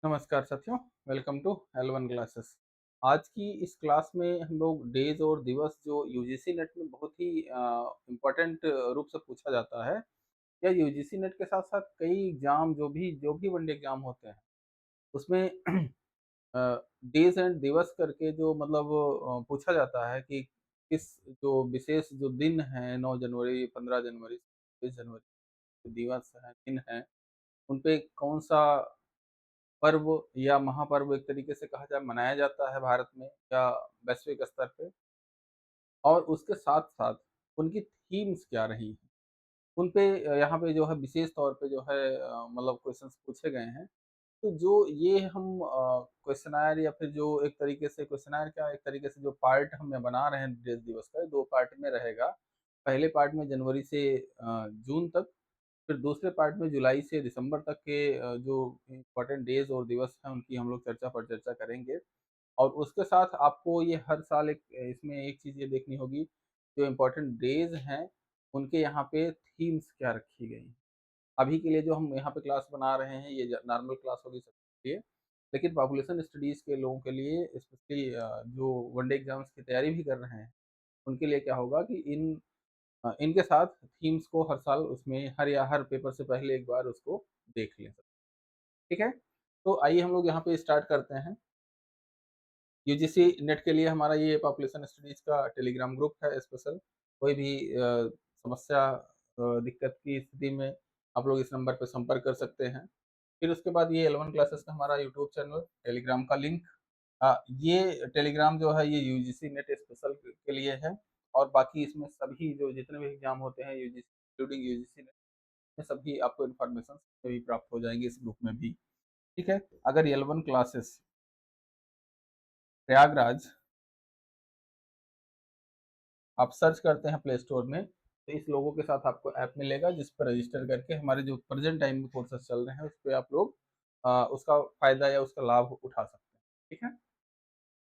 नमस्कार साथियों, welcome to L1 classes. आज की इस क्लास में हम लोग डेज और दिवस जो यूजीसी नेट में बहुत ही इम्पोर्टेंट रूप से पूछा जाता है, या यूजीसी नेट के साथ साथ कई एग्जाम जो भी वनडे एग्जाम होते हैं उसमें डेज एंड दिवस करके जो मतलब पूछा जाता है कि किस जो विशेष जो दिन है 9 जनवरी, 15 जनवरी, 26 जनवरी दिवस है, दिन है, उन पे कौन सा पर्व या महापर्व एक तरीके से कहा जाए मनाया जाता है भारत में या वैश्विक स्तर पे, और उसके साथ-साथ उनकी थीम्स क्या रही हैं। उन पे यहाँ पे जो है विशेष तौर पे जो है मतलब क्वेश्चंस पूछे गए हैं। तो जो ये हम क्वेश्चनायर या फिर जो एक तरीके से क्वेश्चनायर क्या एक तरीके से जो पार्ट हम बना रहे हैं देश दिवस का, 2 पार्ट में रहेगा। पहले पार्ट में जनवरी से जून तक, फिर दूसरे पार्ट में जुलाई से दिसंबर तक के जो इम्पोर्टेंट डेज़ और दिवस हैं उनकी हम लोग चर्चा पर चर्चा करेंगे। और उसके साथ आपको ये हर साल एक इसमें एक चीज़ ये देखनी होगी, जो इम्पोर्टेंट डेज़ हैं, उनके यहाँ पे थीम्स क्या रखी गई हैं। अभी के लिए जो हम यहाँ पे क्लास बना रहे हैं, ये ज नॉर्मल क्लास होगी सबके लिए, लेकिन पॉपुलेशन स्टडीज़ के लोगों के लिए स्पेशली जो वन डे एग्ज़ाम्स की तैयारी भी कर रहे हैं, उनके लिए क्या होगा कि इनके साथ थीम्स को हर साल उसमें हर पेपर से पहले एक बार उसको देख लें। ठीक है? तो आइए हम लोग यहाँ पे स्टार्ट करते हैं। यूजीसी नेट के लिए हमारा ये पॉपुलेशन स्टडीज का टेलीग्राम ग्रुप है स्पेशल। कोई भी समस्या दिक्कत की स्थिति में आप लोग इस नंबर पे संपर्क कर सकते हैं। फिर उसके बाद ये एल वन क्लासेस का हमारा यूट्यूब चैनल, टेलीग्राम का लिंक। ये टेलीग्राम जो है ये यूजीसी नेट स्पेशल के लिए है, और बाकी इसमें सभी जो जितने भी एग्जाम होते हैं यूजीसी इंक्लूडिंग यूजीसी नेट में सभी आपको इन्फॉर्मेशन सभी प्राप्त हो जाएंगी इस ग्रुप में भी। ठीक है? अगर एल वन क्लासेस प्रयागराज आप सर्च करते हैं प्ले स्टोर में, तो इस लोगों के साथ आपको ऐप मिलेगा जिस पर रजिस्टर करके हमारे जो प्रेजेंट टाइम में कोर्सेज चल रहे हैं उस पे आप लोग उसका फ़ायदा या उसका लाभ उठा सकते हैं। ठीक है?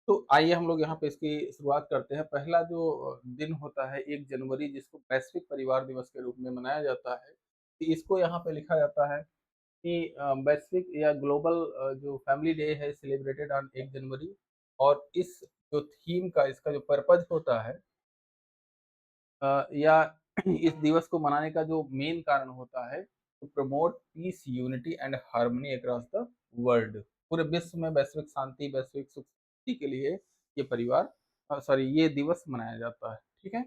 तो आइए हम लोग यहाँ पे इसकी शुरुआत करते हैं। पहला जो दिन होता है 1 जनवरी, जिसको वैश्विक परिवार दिवस के रूप में मनाया जाता है। तो इसको यहाँ पे लिखा जाता है कि वैश्विक या ग्लोबल जो फैमिली डे है सेलिब्रेटेड ऑन 1 जनवरी। और इस जो थीम का इसका जो पर्पज़ होता है या इस दिवस को मनाने का जो मेन कारण होता है, to promote peace, unity and harmony across the world. पूरे विश्व में वैश्विक शांति, वैश्विक सुख शांति के लिए ये परिवार ये दिवस मनाया जाता है। ठीक है?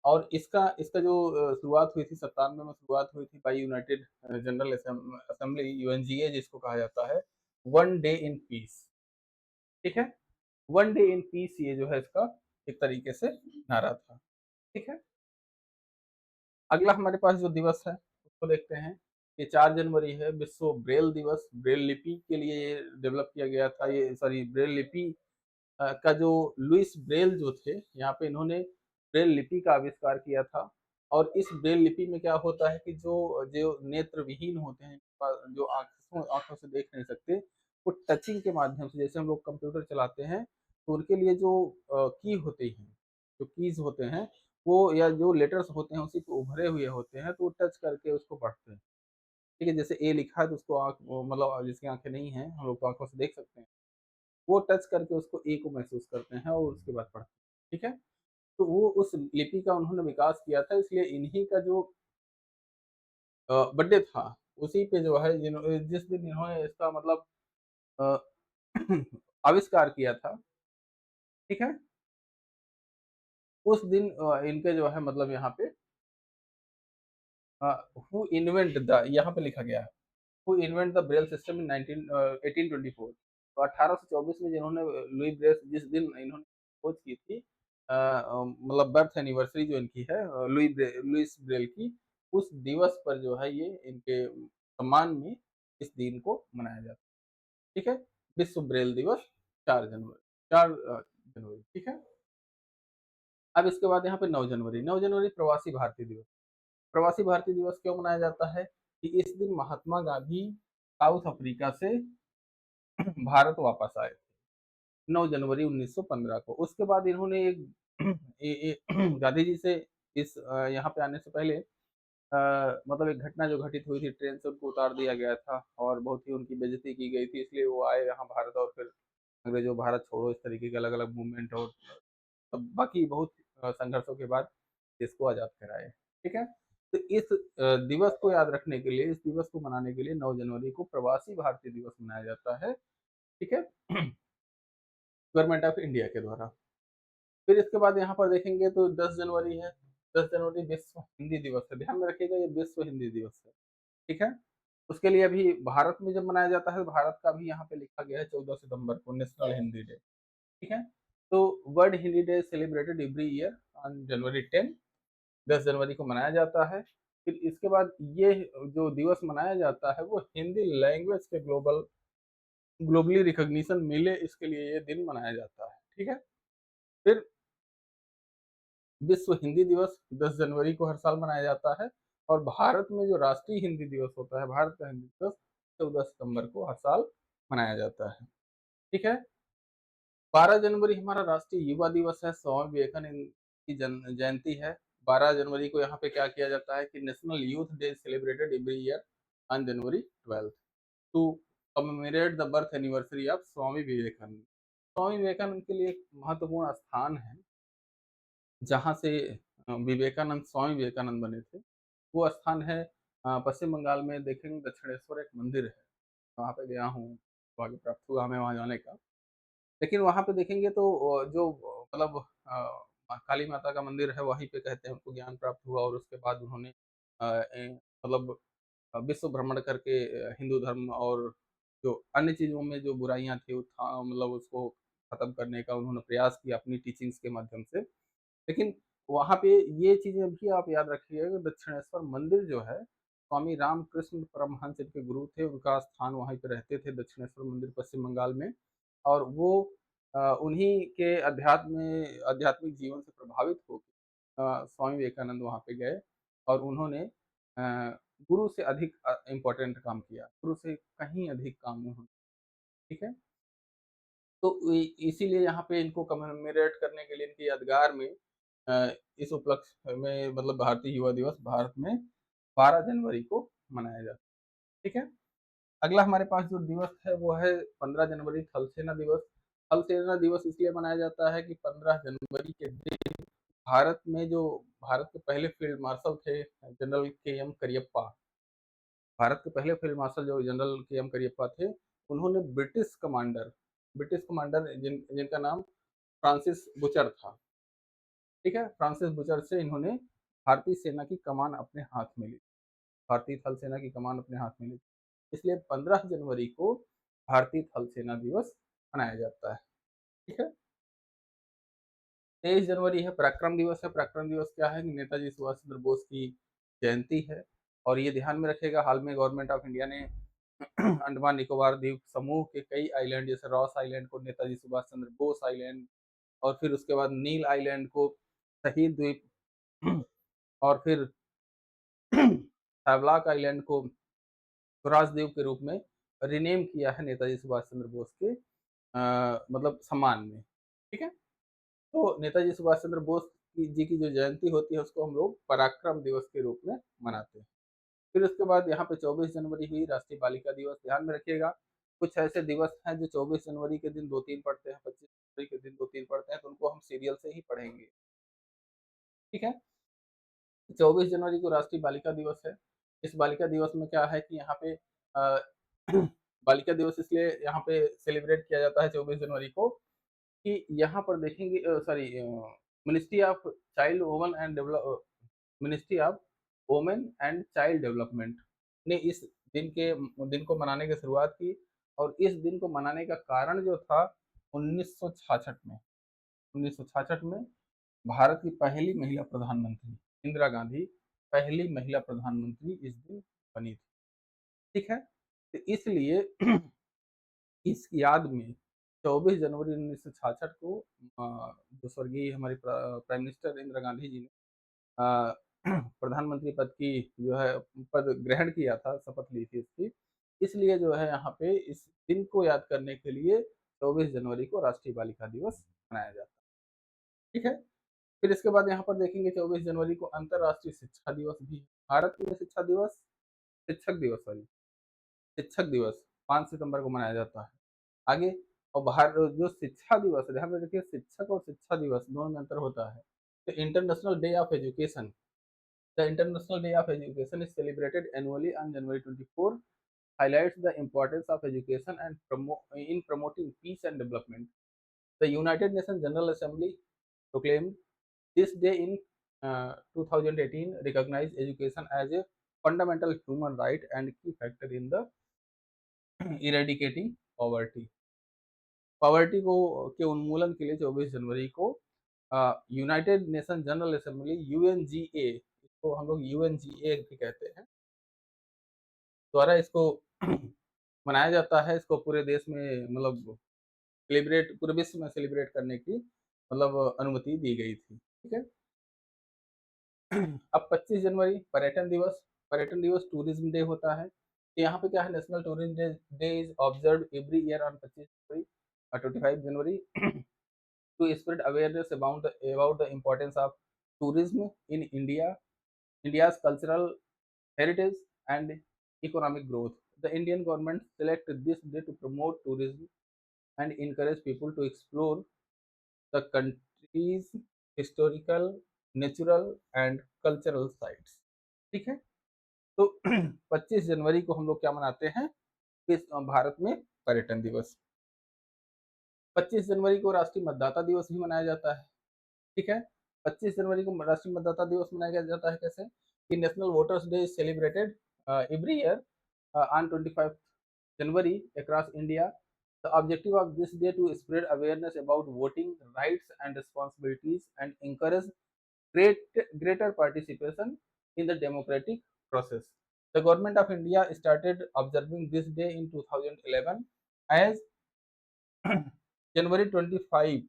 और इसका इसका जो शुरुआत हुई थी 97 में शुरुआत हुई थी by United General Assembly, UNGA जिसको कहा जाता है, वन डे इन पीस। ठीक है? वन डे इन पीस ये जो है इसका एक तरीके से नारा था। ठीक है? अगला हमारे पास जो दिवस है उसको देखते हैं। ये 4 जनवरी है, विश्व ब्रेल दिवस। ब्रेल लिपि के लिए ये डेवलप किया गया था। ये सॉरी ब्रेल लिपि का जो लुइस ब्रेल जो थे, यहाँ पे इन्होंने ब्रेल लिपि का आविष्कार किया था। और इस ब्रेल लिपि में क्या होता है कि जो जो नेत्र विहीन होते हैं, जो आंखों से देख नहीं सकते, वो टचिंग के माध्यम से, जैसे हम लोग कंप्यूटर चलाते हैं तो उनके लिए जो की होती हैं, जो कीज होते हैं, वो या जो लेटर्स होते हैं उसी पे उभरे हुए होते हैं, तो वो टच करके उसको पढ़ते हैं। ठीक है? जैसे ए लिखा है तो उसको आँख वो मतलब जिसकी आँखें नहीं हैं, हम लोग तो आँखों से देख सकते हैं। वो टच करके उसको ए को महसूस करते हैं और उसके बाद पढ़ते हैं। ठीक है? तो वो उस लिपि का उन्होंने विकास किया था, इसलिए इन्हीं का जो बर्थडे था, उसी पे जो है जिस दिन इन्होंने इसका मतलब अ, आविष्कार किया था। ठीक है? उस दिन इनके जो है मतलब यहाँ पे हू इन्वेंट द यहाँ पे लिखा गया है, who invent the Braille system in 1824। तो 1824 में जिन्होंने लुई ब्रेल जिस दिन इन्होंने खोज की थी, मतलब बर्थ एनिवर्सरी जो इनकी है लुइस ब्रेल की, उस दिवस पर जो है ये इनके सम्मान में इस दिन को मनाया जाता है। ठीक है? विश्व ब्रेल दिवस 4 जनवरी, 4 जनवरी। ठीक है? अब इसके बाद यहाँ पे 9 जनवरी, 9 जनवरी प्रवासी भारतीय दिवस। प्रवासी भारतीय दिवस क्यों मनाया जाता है? कि इस दिन महात्मा गांधी साउथ अफ्रीका से भारत वापस आए, 9 जनवरी 1915 को। उसके बाद इन्होंने एक गांधी जी से इस यहाँ पे आने से पहले मतलब एक घटना जो घटित हुई थी, ट्रेन से उनको उतार दिया गया था और बहुत ही उनकी बेइज्जती की गई थी, इसलिए वो आए यहाँ भारत और फिर अंग्रेजों भारत छोड़ो इस तरीके के अलग-अलग मूवमेंट और अब बाकी बहुत संघर्षों के बाद देश को आज़ाद कराए। ठीक है? तो इस दिवस को याद रखने के लिए, इस दिवस को मनाने के लिए 9 जनवरी को प्रवासी भारतीय दिवस मनाया जाता है। ठीक है? गवर्नमेंट ऑफ इंडिया के द्वारा। फिर इसके बाद यहाँ पर देखेंगे तो 10 जनवरी है। 10 जनवरी विश्व हिंदी दिवस है। ध्यान में रखिएगा ये विश्व हिंदी दिवस है। ठीक है? उसके लिए अभी भारत में जब मनाया जाता है, तो भारत का भी यहाँ पे लिखा गया है 14 सितंबर को नेशनल हिंदी डे। ठीक है? तो world Hindi day celebrated every year on जनवरी 10, 10 जनवरी को मनाया जाता है। फिर इसके बाद ये जो दिवस मनाया जाता है वो हिंदी लैंग्वेज के ग्लोबली रिकॉग्निशन मिले इसके लिए ये दिन मनाया जाता है। ठीक है? फिर विश्व हिंदी दिवस 10 जनवरी को हर साल मनाया जाता है और भारत में जो राष्ट्रीय हिंदी दिवस होता है, भारत का हिंदी दिवस 14 सितंबर को हर साल मनाया जाता है। ठीक है? 12 जनवरी हमारा राष्ट्रीय युवा दिवस है, स्वामी विवेकानंद की जयंती है। 12 जनवरी को यहाँ पे क्या किया जाता है कि national youth day celebrated every year on January 12 to commemorate the birth anniversary of Swami Vivekananda. Swami Vivekananda के लिए एक महत्वपूर्ण स्थान है जहाँ से विवेकानंद स्वामी विवेकानंद बने थे। वो स्थान है पश्चिम बंगाल में देखेंगे दक्षिणेश्वर एक मंदिर है, वहाँ पे गया हूँ, भाग्य प्राप्त हुआ हमें वहाँ जाने का। लेकिन वहाँ पे देखेंगे तो जो मतलब काली माता का मंदिर है वहीं पे कहते हैं उनको ज्ञान प्राप्त हुआ और उसके बाद उन्होंने मतलब विश्व भ्रमण करके हिंदू धर्म और जो अन्य चीज़ों में जो बुराइयाँ थी मतलब उसको खत्म करने का उन्होंने प्रयास किया अपनी टीचिंग्स के माध्यम से। लेकिन वहाँ पे ये चीज़ें भी आप याद रखिएगा कि दक्षिणेश्वर मंदिर जो है, स्वामी रामकृष्ण परमहंस इनके गुरु थे, उनका स्थान वहीं पे रहते थे दक्षिणेश्वर मंदिर पश्चिम बंगाल में और वो उन्हीं के आध्यात्मिक जीवन से प्रभावित होके स्वामी विवेकानंद वहाँ पे गए और उन्होंने गुरु से अधिक इम्पोर्टेंट काम किया, गुरु से कहीं अधिक काम उन्होंने ठीक है? तो इसीलिए यहाँ पे इनको कमेमोरेट करने के लिए इनकी यादगार में इस उपलक्ष्य में मतलब भारतीय युवा दिवस भारत में 12 जनवरी को मनाया जाता है। ठीक है? अगला हमारे पास जो दिवस है वो है 15 जनवरी थल सेना दिवस। थल सेना दिवस इसलिए मनाया जाता है कि 15 जनवरी के दिन भारत में जो भारत के पहले फील्ड मार्शल थे जनरल के एम करियप्पा, भारत के पहले फील्ड मार्शल जो जनरल के एम करियप्पा थे, उन्होंने ब्रिटिश कमांडर जिनका नाम फ्रांसिस बुचर था, ठीक है? फ्रांसिस बुचर से इन्होंने भारतीय सेना की कमान अपने हाथ में ली, भारतीय थल सेना की कमान अपने हाथ में ली। इसलिए 15 जनवरी को भारतीय थल सेना दिवस मनाया जाता है, ठीक है? 23 जनवरी है पराक्रम दिवस है, पराक्रम दिवस क्या है? नेताजी सुभाष चंद्र बोस की जयंती है और ये ध्यान में रखिएगा हाल में गवर्नमेंट ऑफ इंडिया ने अंडमान निकोबार द्वीप समूह के कई आइलैंड जैसे रॉस आइलैंड को नेताजी सुभाष चंद्र बोस आइलैंड और फिर उसके बाद नील आइलैंड को शहीद द्वीप और फिर हैवलॉक आइलैंड को स्वराज द्वीप के रूप में रीनेम किया है नेताजी सुभाष चंद्र बोस के मतलब सम्मान में, ठीक है? तो नेताजी सुभाष चंद्र बोस जी की जो जयंती होती है उसको हम लोग पराक्रम दिवस के रूप में मनाते हैं। फिर उसके बाद यहाँ पे 24 जनवरी हुई राष्ट्रीय बालिका दिवस, ध्यान में रखिएगा कुछ ऐसे दिवस हैं जो 24 जनवरी के दिन 2-3 पढ़ते हैं, 25 जनवरी के दिन 2-3 पढ़ते हैं, तो उनको हम सीरियल से ही पढ़ेंगे, ठीक है? 24 जनवरी को राष्ट्रीय बालिका दिवस है। इस बालिका दिवस में क्या है कि यहाँ पे बालिका दिवस इसलिए यहाँ पे सेलिब्रेट किया जाता है 24 जनवरी को कि यहाँ पर देखेंगे sorry ministry of child woman and develop ministry of women and child development ने इस दिन को मनाने की शुरुआत की और इस दिन को मनाने का कारण जो था 1966 में 1966 में भारत की पहली महिला प्रधानमंत्री इंदिरा गांधी पहली महिला प्रधानमंत्री इस दिन बनी थी, ठीक है? तो इसलिए इस याद में 24 जनवरी 1966 को जो स्वर्गीय हमारी प्राइम मिनिस्टर इंदिरा गांधी जी ने अ, प्रधानमंत्री पद की जो है पद ग्रहण किया था, शपथ ली थी इसकी। इसलिए जो है यहाँ पे इस दिन को याद करने के लिए 24 जनवरी को राष्ट्रीय बालिका दिवस मनाया जाता है, ठीक है? फिर इसके बाद यहाँ पर देखेंगे 24 जनवरी को अंतर्राष्ट्रीय शिक्षा दिवस भी है। भारत में शिक्षक दिवस सॉरी शिक्षक दिवस 5 सितंबर को मनाया जाता है। आगे और बाहर जो शिक्षा दिवस है, ध्यान में रखिए शिक्षक और शिक्षा दिवस दोनों में अंतर होता है। तो international day of education, the international day of education is celebrated annually on January 24, highlights the importance of education and in promoting peace and development. The United Nations General Assembly proclaimed this day in 2018, recognized education as a fundamental human right and key factor in the eradicating poverty. Poverty को के उन्मूलन के लिए 24 जनवरी को United nation general Assembly UNGA, इसको हम लोग UNGA भी कहते हैं, द्वारा इसको मनाया जाता है। इसको पूरे देश में मतलब सेलिब्रेट पूरे विश्व में सेलिब्रेट करने की मतलब अनुमति दी गई थी। ठीक है। अब 25 जनवरी पर्यटन दिवस टूरिज्म डे होता है। तो यहाँ पे क्या है, national tourism day is observe every year on 25 January 25 January to spread awareness about the importance of tourism in India's cultural heritage and economic growth. The Indian government selected this day to promote tourism and encourage people to explore the country's historical, natural and cultural sites. ठीक है। तो 25 जनवरी को हम लोग क्या मनाते हैं, इस भारत में पर्यटन दिवस। 25 जनवरी को राष्ट्रीय मतदाता दिवस भी मनाया जाता है। ठीक है। 25 जनवरी को राष्ट्रीय मतदाता दिवस मनाया जाता है कैसे, कि national voters day is celebrated every year on 25 January across India. The objective of this day to spread awareness about voting rights and responsibilities and encourage greater participation in the democratic process. The government of India started observing this day in 2011 as January 25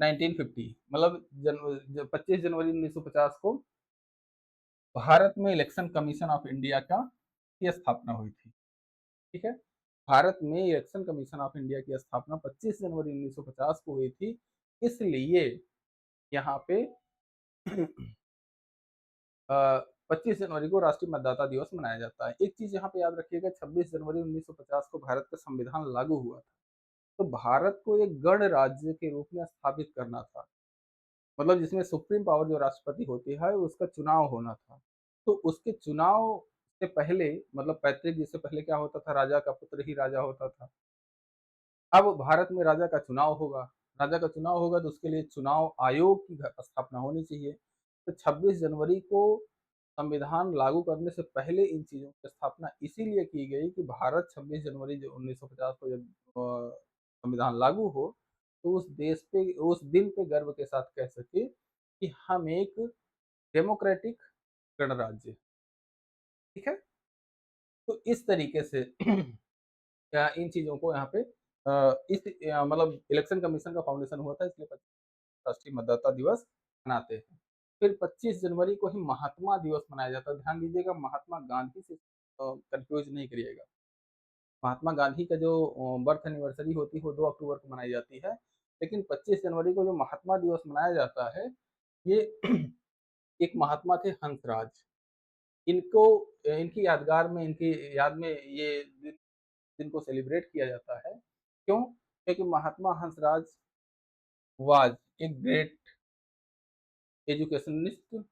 1950, मतलब 25 जनवरी 1950 को भारत में election commission of India का की स्थापना हुई थी। ठीक है। भारत में इलेक्शन कमीशन ऑफ इंडिया की स्थापना 25 जनवरी 1950 को हुई थी। इसलिए यहाँ पे 25 जनवरी को राष्ट्रीय मतदाता दिवस मनाया जाता है। एक चीज यहाँ पे याद रखिएगा, 26 जनवरी 1950 को भारत का संविधान लागू हुआ था। तो भारत को एक गण राज्य के रूप में स्थापित करना था, मतलब जिसमें सुप्रीम पावर जो राष्ट्रपति होती है उसका चुनाव होना था। तो उसके चुनाव से पहले मतलब पैतृक जिससे पहले क्या होता था, राजा का पुत्र ही राजा होता था। अब भारत में राजा का चुनाव होगा, राजा का चुनाव होगा तो उसके लिए चुनाव आयोग की स्थापना होनी चाहिए। तो 26 जनवरी को संविधान लागू करने से पहले इन चीजों की स्थापना इसीलिए की गई कि भारत 26 जनवरी जो 1950 को जब संविधान लागू हो तो उस देश पे उस दिन पे गर्व के साथ कह सके कि हम एक डेमोक्रेटिक गणराज्य। ठीक है। तो इस तरीके से इन चीजों को यहाँ पे मतलब इलेक्शन कमीशन का फाउंडेशन हुआ था, इसलिए राष्ट्रीय मतदाता दिवस मनाते हैं। फिर 25 जनवरी को ही महात्मा दिवस मनाया जाता है। ध्यान दीजिएगा, महात्मा गांधी से कंफ्यूज नहीं करिएगा। महात्मा गांधी का जो बर्थ एनिवर्सरी होती है वो 2 अक्टूबर को मनाई जाती है, लेकिन 25 जनवरी को जो महात्मा दिवस मनाया जाता है ये एक महात्मा थे हंसराज। इनको इनकी यादगार में इनकी याद में ये दिन को सेलिब्रेट किया जाता है। क्यों? क्योंकि Mahatma Hansraj was a great educationist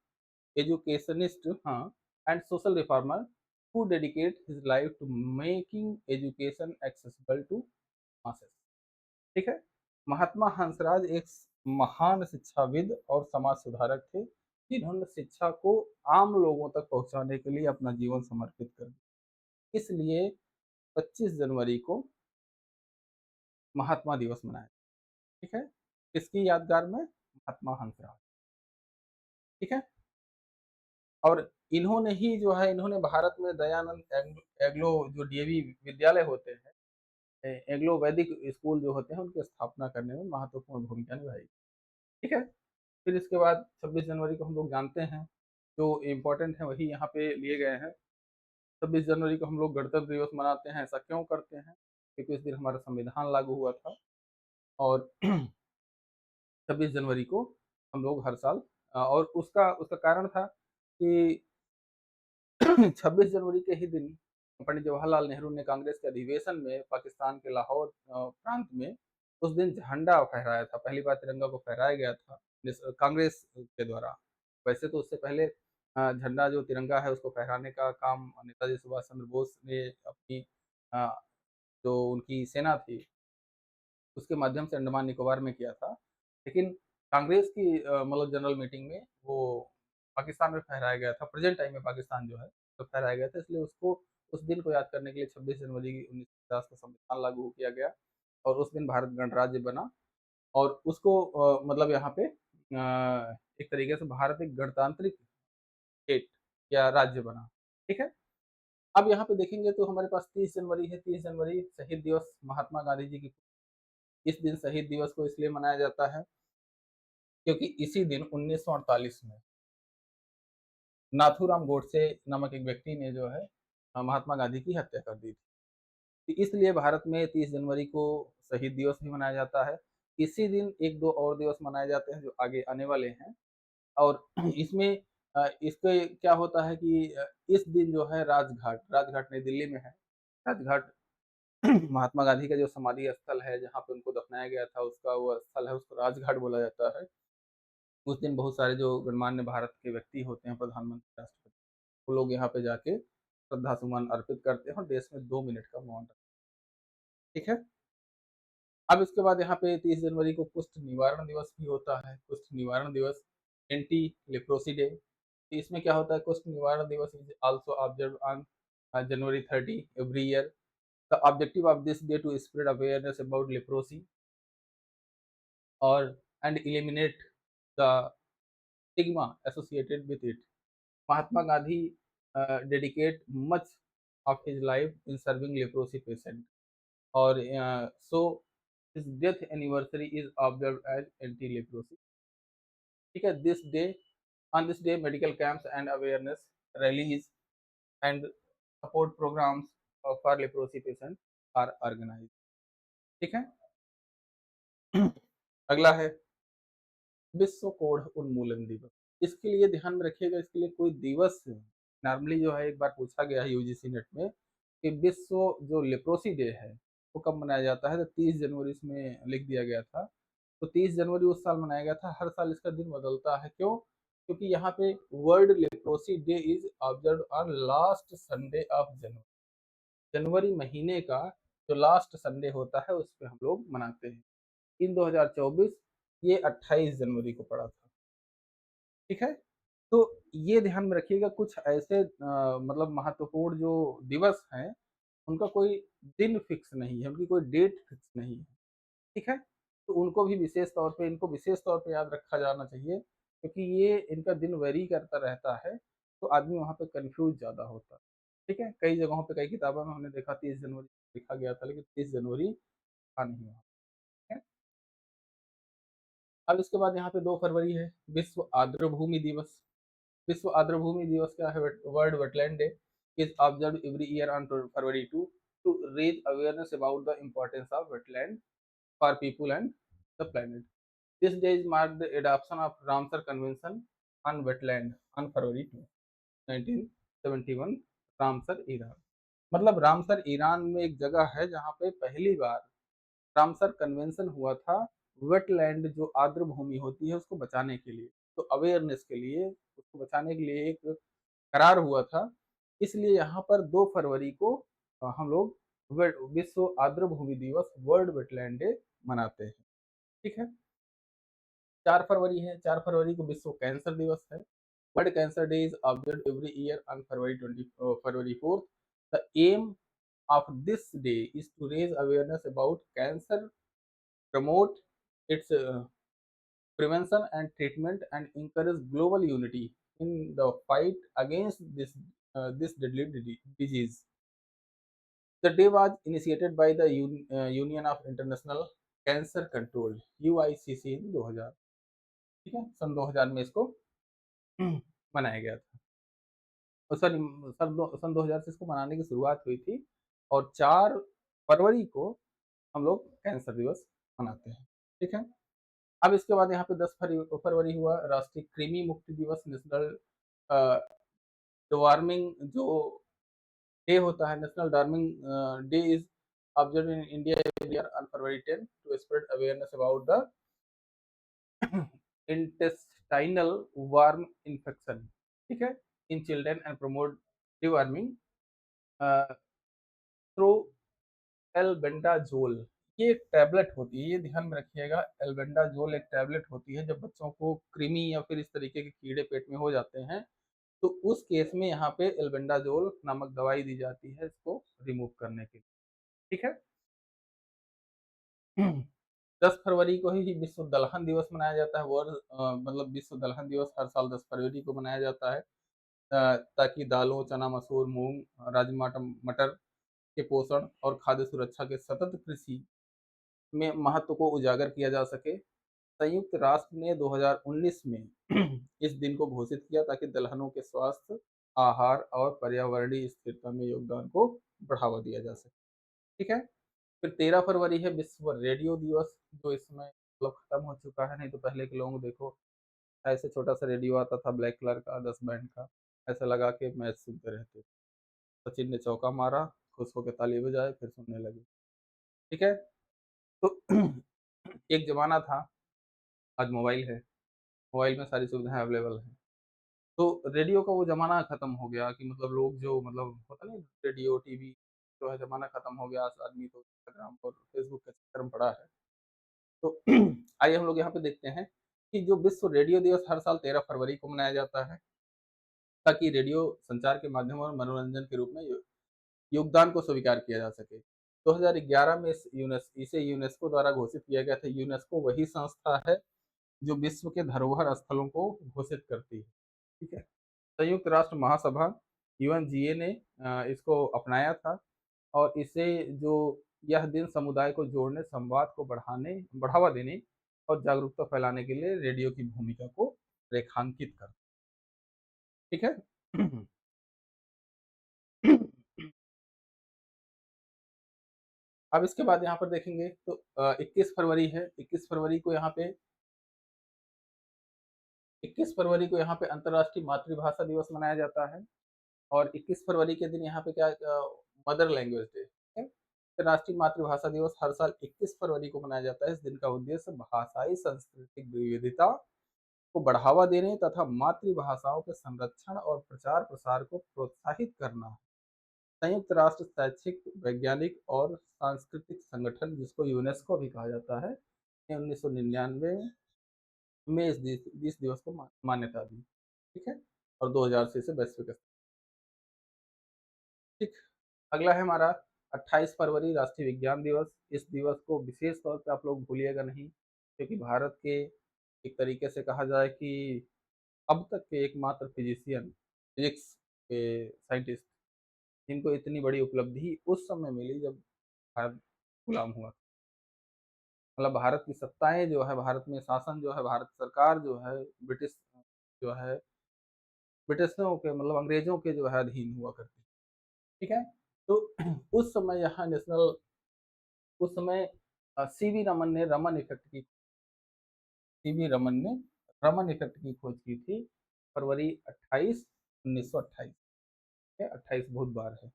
educationist हाँ and social reformer who dedicate his life to making education accessible to masses. ठीक है। महात्मा हंसराज एक महान शिक्षाविद और समाज सुधारक थे जिन्होंने शिक्षा को आम लोगों तक पहुंचाने के लिए अपना जीवन समर्पित कर दिया। इसलिए 25 जनवरी को महात्मा दिवस मनाया। ठीक है। किसकी यादगार में? महात्मा हंसराज। ठीक है। और इन्होंने ही जो है इन्होंने भारत में दयानंद एग्लो जो डीएवी विद्यालय होते हैं, एग्लो वैदिक स्कूल जो होते हैं उनकी स्थापना करने में महत्वपूर्ण भूमिका निभाई। ठीक है। फिर इसके बाद 26 जनवरी को हम लोग जानते हैं जो इम्पोर्टेंट है वही यहाँ पे लिए गए हैं। 26 जनवरी को हम लोग गणतंत्र दिवस मनाते हैं। ऐसा क्यों करते हैं? क्योंकि इस दिन हमारा संविधान लागू हुआ था और 26 जनवरी को हम लोग हर साल और उसका उसका कारण था कि 26 जनवरी के ही दिन पंडित जवाहरलाल नेहरू ने कांग्रेस के अधिवेशन में पाकिस्तान के लाहौर प्रांत में उस दिन झंडा फहराया था। पहली बार तिरंगा को फहराया गया था कांग्रेस के द्वारा। वैसे तो उससे पहले झंडा जो तिरंगा है उसको फहराने का काम नेताजी सुभाष चंद्र बोस ने अपनी अ, जो उनकी सेना थी उसके माध्यम से अंडमान निकोबार में किया था। लेकिन कांग्रेस की मतलब जनरल मीटिंग में वो पाकिस्तान में फहराया गया था, प्रेज़ेंट टाइम में पाकिस्तान जो है, तो फहराया गया था, इसलिए उसको उस दिन को याद करने के लिए 26 जनवरी 1950 को संविधान लागू किया गया और उस दिन भारत गणराज्य बना और उसको मतलब यहाँ पे एक तरीके से भारत एक गणतांत्रिक स्टेट या राज्य बना, ठीक है? अब यहाँ पे देखेंगे तो हमारे पास 30 जनवरी है, 30 जनवरी शहीद दिवस महात्मा गांधी जी की। इस दिन शहीद दिवस को इसलिए मनाया जाता है क्योंकि इसी दिन 1948 में नाथूराम गोडसे नामक एक व्यक्ति ने जो है महात्मा गांधी की हत्या कर दी थी। तो इसलिए भारत में 30 जनवरी को शहीद दिवस भी मनाया जाता है। इसी दिन एक दो और दिवस मनाए जाते हैं जो आगे आने वाले हैं और इसमें इसके क्या होता है कि इस दिन जो है राजघाट राजघाट नई दिल्ली में है। राजघाट महात्मा गांधी का जो समाधि स्थल है जहाँ पे उनको दफनाया गया था उसका वो स्थल है उसको राजघाट बोला जाता है। उस दिन बहुत सारे जो गणमान्य भारत के व्यक्ति होते हैं प्रधानमंत्री राष्ट्रपति वो लोग यहाँ पे जाके श्रद्धा सुमन अर्पित करते हैं और देश में 2 मिनट का मौन रखते हैं, ठीक है। अब इसके बाद यहाँ पे 30 जनवरी को कुष्ठ निवारण दिवस भी होता है। कुष्ठ निवारण दिवस एंटी लेप्रोसी डे। इसमें क्या होता है कुष्ठ निवारण दिवस is also observe on January 30 every year. The objective of this day to spread awareness about leprosy और and eliminate the stigma associated with it. Mahatma Gandhi dedicate much of his life in serving leprosy patients, और so his death anniversary is observed as anti-leprosy. ठीक है, this day on this day medical camps and awareness rallies and support programs for leprosy patients are organized. ठीक है। अगला है विश्व कोढ़ उन्मूलन दिवस। इसके लिए ध्यान में रखिएगा, इसके लिए कोई दिवस नॉर्मली जो है एक बार पूछा गया है यूजीसी नेट में कि विश्व जो लेप्रोसी डे है वो कब मनाया जाता है, तो 30 जनवरी इसमें लिख दिया गया था। तो 30 जनवरी उस साल मनाया गया था, हर साल इसका दिन बदलता है, क्यों? क्योंकि यहाँ पे world leprosy day is observe on last Sunday of January. जनवरी महीने का जो लास्ट संडे होता है उस पे हम लोग मनाते हैं। इन 2024 ये 28 जनवरी को पड़ा था, ठीक है। तो ये ध्यान में रखिएगा कुछ ऐसे मतलब महत्वपूर्ण जो दिवस हैं उनका कोई दिन फिक्स नहीं है, उनकी कोई डेट फिक्स नहीं है, ठीक है। तो उनको भी विशेष तौर पे इनको विशेष तौर पे याद रखा जाना चाहिए क्योंकि ये इनका दिन वेरी करता रहता है तो आदमी वहाँ पे कंफ्यूज ज़्यादा होता है, ठीक है। कई जगहों पे कई किताबों में हमने देखा 30 जनवरी लिखा गया था लेकिन 30 जनवरी था नहीं वहाँ, ठीक है। अब इसके बाद यहाँ पे 2 फरवरी है विश्व आर्द्रभूमि दिवस। विश्व आर्द्रभूमि दिवस क्या है? World wetland day is observe every year on February 2 to raise awareness about the importance of wetland for people and the planet. This day is mark the adoption of Ramsar convention on wetland on February 2 1971 Ramsar Iran. मतलब Ramsar Iran में एक जगह है जहाँ पे पहली बार Ramsar convention हुआ था वेटलैंड जो आर्द्र भूमि होती है उसको बचाने के लिए, तो अवेयरनेस के लिए उसको बचाने के लिए एक करार हुआ था। इसलिए यहाँ पर 2 फरवरी को हम लोग विश्व आर्द्र भूमि दिवस वर्ल्ड वेटलैंड डे मनाते हैं, ठीक है। 4 फरवरी है, 4 फरवरी को विश्व कैंसर दिवस है। World cancer day is observe every year on February 4th। The aim of this day is to raise awareness about cancer, promote its prevention and treatment, and encourage global unity in the fight against this deadly disease. The day was initiated by the Union of International Cancer Control UICC in 2000, ठीक है, सन 2000 में इसको मनाया गया था। Sorry सन 2000 से इसको मनाने की शुरुआत हुई थी और 4 फरवरी को हम लोग कैंसर दिवस मनाते हैं, ठीक है। अब इसके बाद यहाँ पे 10 फरवरी हुआ राष्ट्रीय कृमि मुक्ति दिवस, नेशनल डिवॉर्मिंग जो डे होता है, national deworming day is observe in India every year on February 10 to spread awareness about the intestinal worm infection, ठीक है, in children and promote deworming through albendazole. ये एक टैबलेट होती है, ये ध्यान में रखिएगा। एल्बेंडाजोल एक टैबलेट होती है, जब बच्चों को कृमि या फिर इस तरीके के कीड़े पेट में हो जाते हैं तो उस केस में यहाँ पे एल्बेंडाजोल नामक दवाई दी जाती है इसको रिमूव करने के लिए, ठीक है। 10 फरवरी को ही विश्व दलहन दिवस मनाया जाता है। मतलब विश्व दलहन दिवस हर साल 10 फरवरी को मनाया जाता है, ताकि दालों, चना मसूर, मूंग, राजमा, मटर के पोषण और खाद्य सुरक्षा के सतत कृषि में महत्व को उजागर किया जा सके। संयुक्त राष्ट्र ने 2019 में इस दिन को घोषित किया ताकि दलहनों के स्वास्थ्य, आहार और पर्यावरणीय स्थिरता में योगदान को बढ़ावा दिया जा सके, ठीक है। फिर 13 फरवरी है विश्व रेडियो दिवस, जो इसमें मतलब खत्म हो चुका है। नहीं तो पहले के लोगों को देखो, ऐसे छोटा सा रेडियो आता था ब्लैक कलर का 10 बैंड का, ऐसा लगा के मैच सुनते रहते। सचिन ने चौका मारा, खुश होकर ताली बजाए, फिर सुनने लगे, ठीक है। तो एक जमाना था, आज मोबाइल है, मोबाइल में सारी सुविधाएं अवेलेबल हैं। तो रेडियो का वो जमाना खत्म हो गया कि मतलब लोग जो मतलब होता नहीं, रेडियो टीवी जो है जमाना खत्म हो गया। आज आदमी तो इंस्टाग्राम और फेसबुक के चक्कर में पड़ा है। तो आइए हम लोग यहाँ पे देखते हैं कि जो विश्व रेडियो दिवस हर साल 13 फरवरी को मनाया जाता है, ताकि रेडियो संचार के माध्यम और मनोरंजन के रूप में योगदान को स्वीकार किया जा सके। 2011 में इसे यूनेस्को द्वारा घोषित किया गया था। यूनेस्को वही संस्था है जो विश्व के धरोहर स्थलों को घोषित करती है, ठीक है। संयुक्त राष्ट्र महासभा यूएनजीए ने इसको अपनाया था, और इसे जो यह दिन समुदाय को जोड़ने, संवाद को बढ़ावा देने और जागरूकता फैलाने के लिए रेडियो की भूमिका को रेखांकित कर, ठीक है। अब इसके बाद यहाँ पर देखेंगे तो 21 फरवरी है। 21 फरवरी को यहाँ पे अंतर्राष्ट्रीय मातृभाषा दिवस मनाया जाता है। और 21 फरवरी के दिन यहाँ पे क्या, मदर लैंग्वेज डे है। राष्ट्रीय मातृभाषा दिवस हर साल 21 फरवरी को मनाया जाता है। इस दिन का उद्देश्य भाषाई सांस्कृतिक विविधता को बढ़ावा देने तथा मातृभाषाओं के संरक्षण और प्रचार प्रसार को प्रोत्साहित करना है। संयुक्त राष्ट्र शैक्षिक, वैज्ञानिक और सांस्कृतिक संगठन, जिसको यूनेस्को भी कहा जाता है, ने 1999 में इस दिवस को मान्यता दी, ठीक है। और 2000 से इसे वैश्विक, ठीक। अगला है हमारा 28 फरवरी, राष्ट्रीय विज्ञान दिवस। इस दिवस को विशेष तौर पे आप लोग भूलिएगा नहीं, क्योंकि भारत के एक तरीके से कहा जाए कि अब तक के एकमात्र फिजिशियन, फिजिक्स के साइंटिस्ट, जिनको इतनी बड़ी उपलब्धि उस समय मिली जब भारत गुलाम हुआ। मतलब भारत की सत्ताएं जो है, भारत में शासन जो है, भारत सरकार जो है, ब्रिटिश जो है, ब्रिटिशों के मतलब अंग्रेजों के जो है अधीन हुआ करती, ठीक है। तो उस समय यहाँ नेशनल, उस समय सीवी रमन ने रमन इफेक्ट की खोज की थी। फरवरी 28, 1928, 28 बहुत बार है,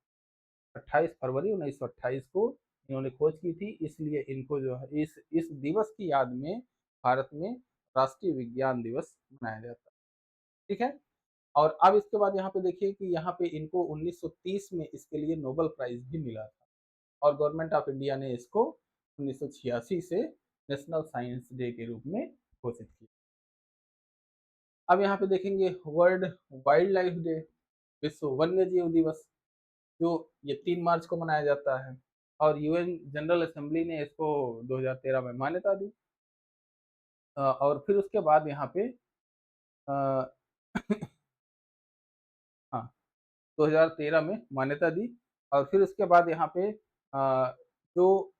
28 फरवरी 1928 को इन्होंने खोज की थी। इसलिए इनको जो है इस दिवस की याद में भारत में राष्ट्रीय विज्ञान दिवस मनाया जाता है, ठीक है। और अब इसके बाद यहाँ पे देखिए कि यहाँ पे इनको 1930 में इसके लिए नोबेल प्राइज भी मिला था, और गवर्नमेंट ऑफ इंडिया ने इसको 1986 से नेशनल साइंस डे के रूप में घोषित किया। अब यहाँ पे देखेंगे वर्ल्ड वाइल्ड लाइफ डे, विश्व वन्य जीव दिवस, जो ये 3 मार्च को मनाया जाता है। और यूएन जनरल असेंबली ने इसको 2013 में मान्यता दी। और फिर उसके बाद यहाँ पे अ, हाँ, 2013 में मान्यता दी। और फिर उसके बाद यहाँ पे जो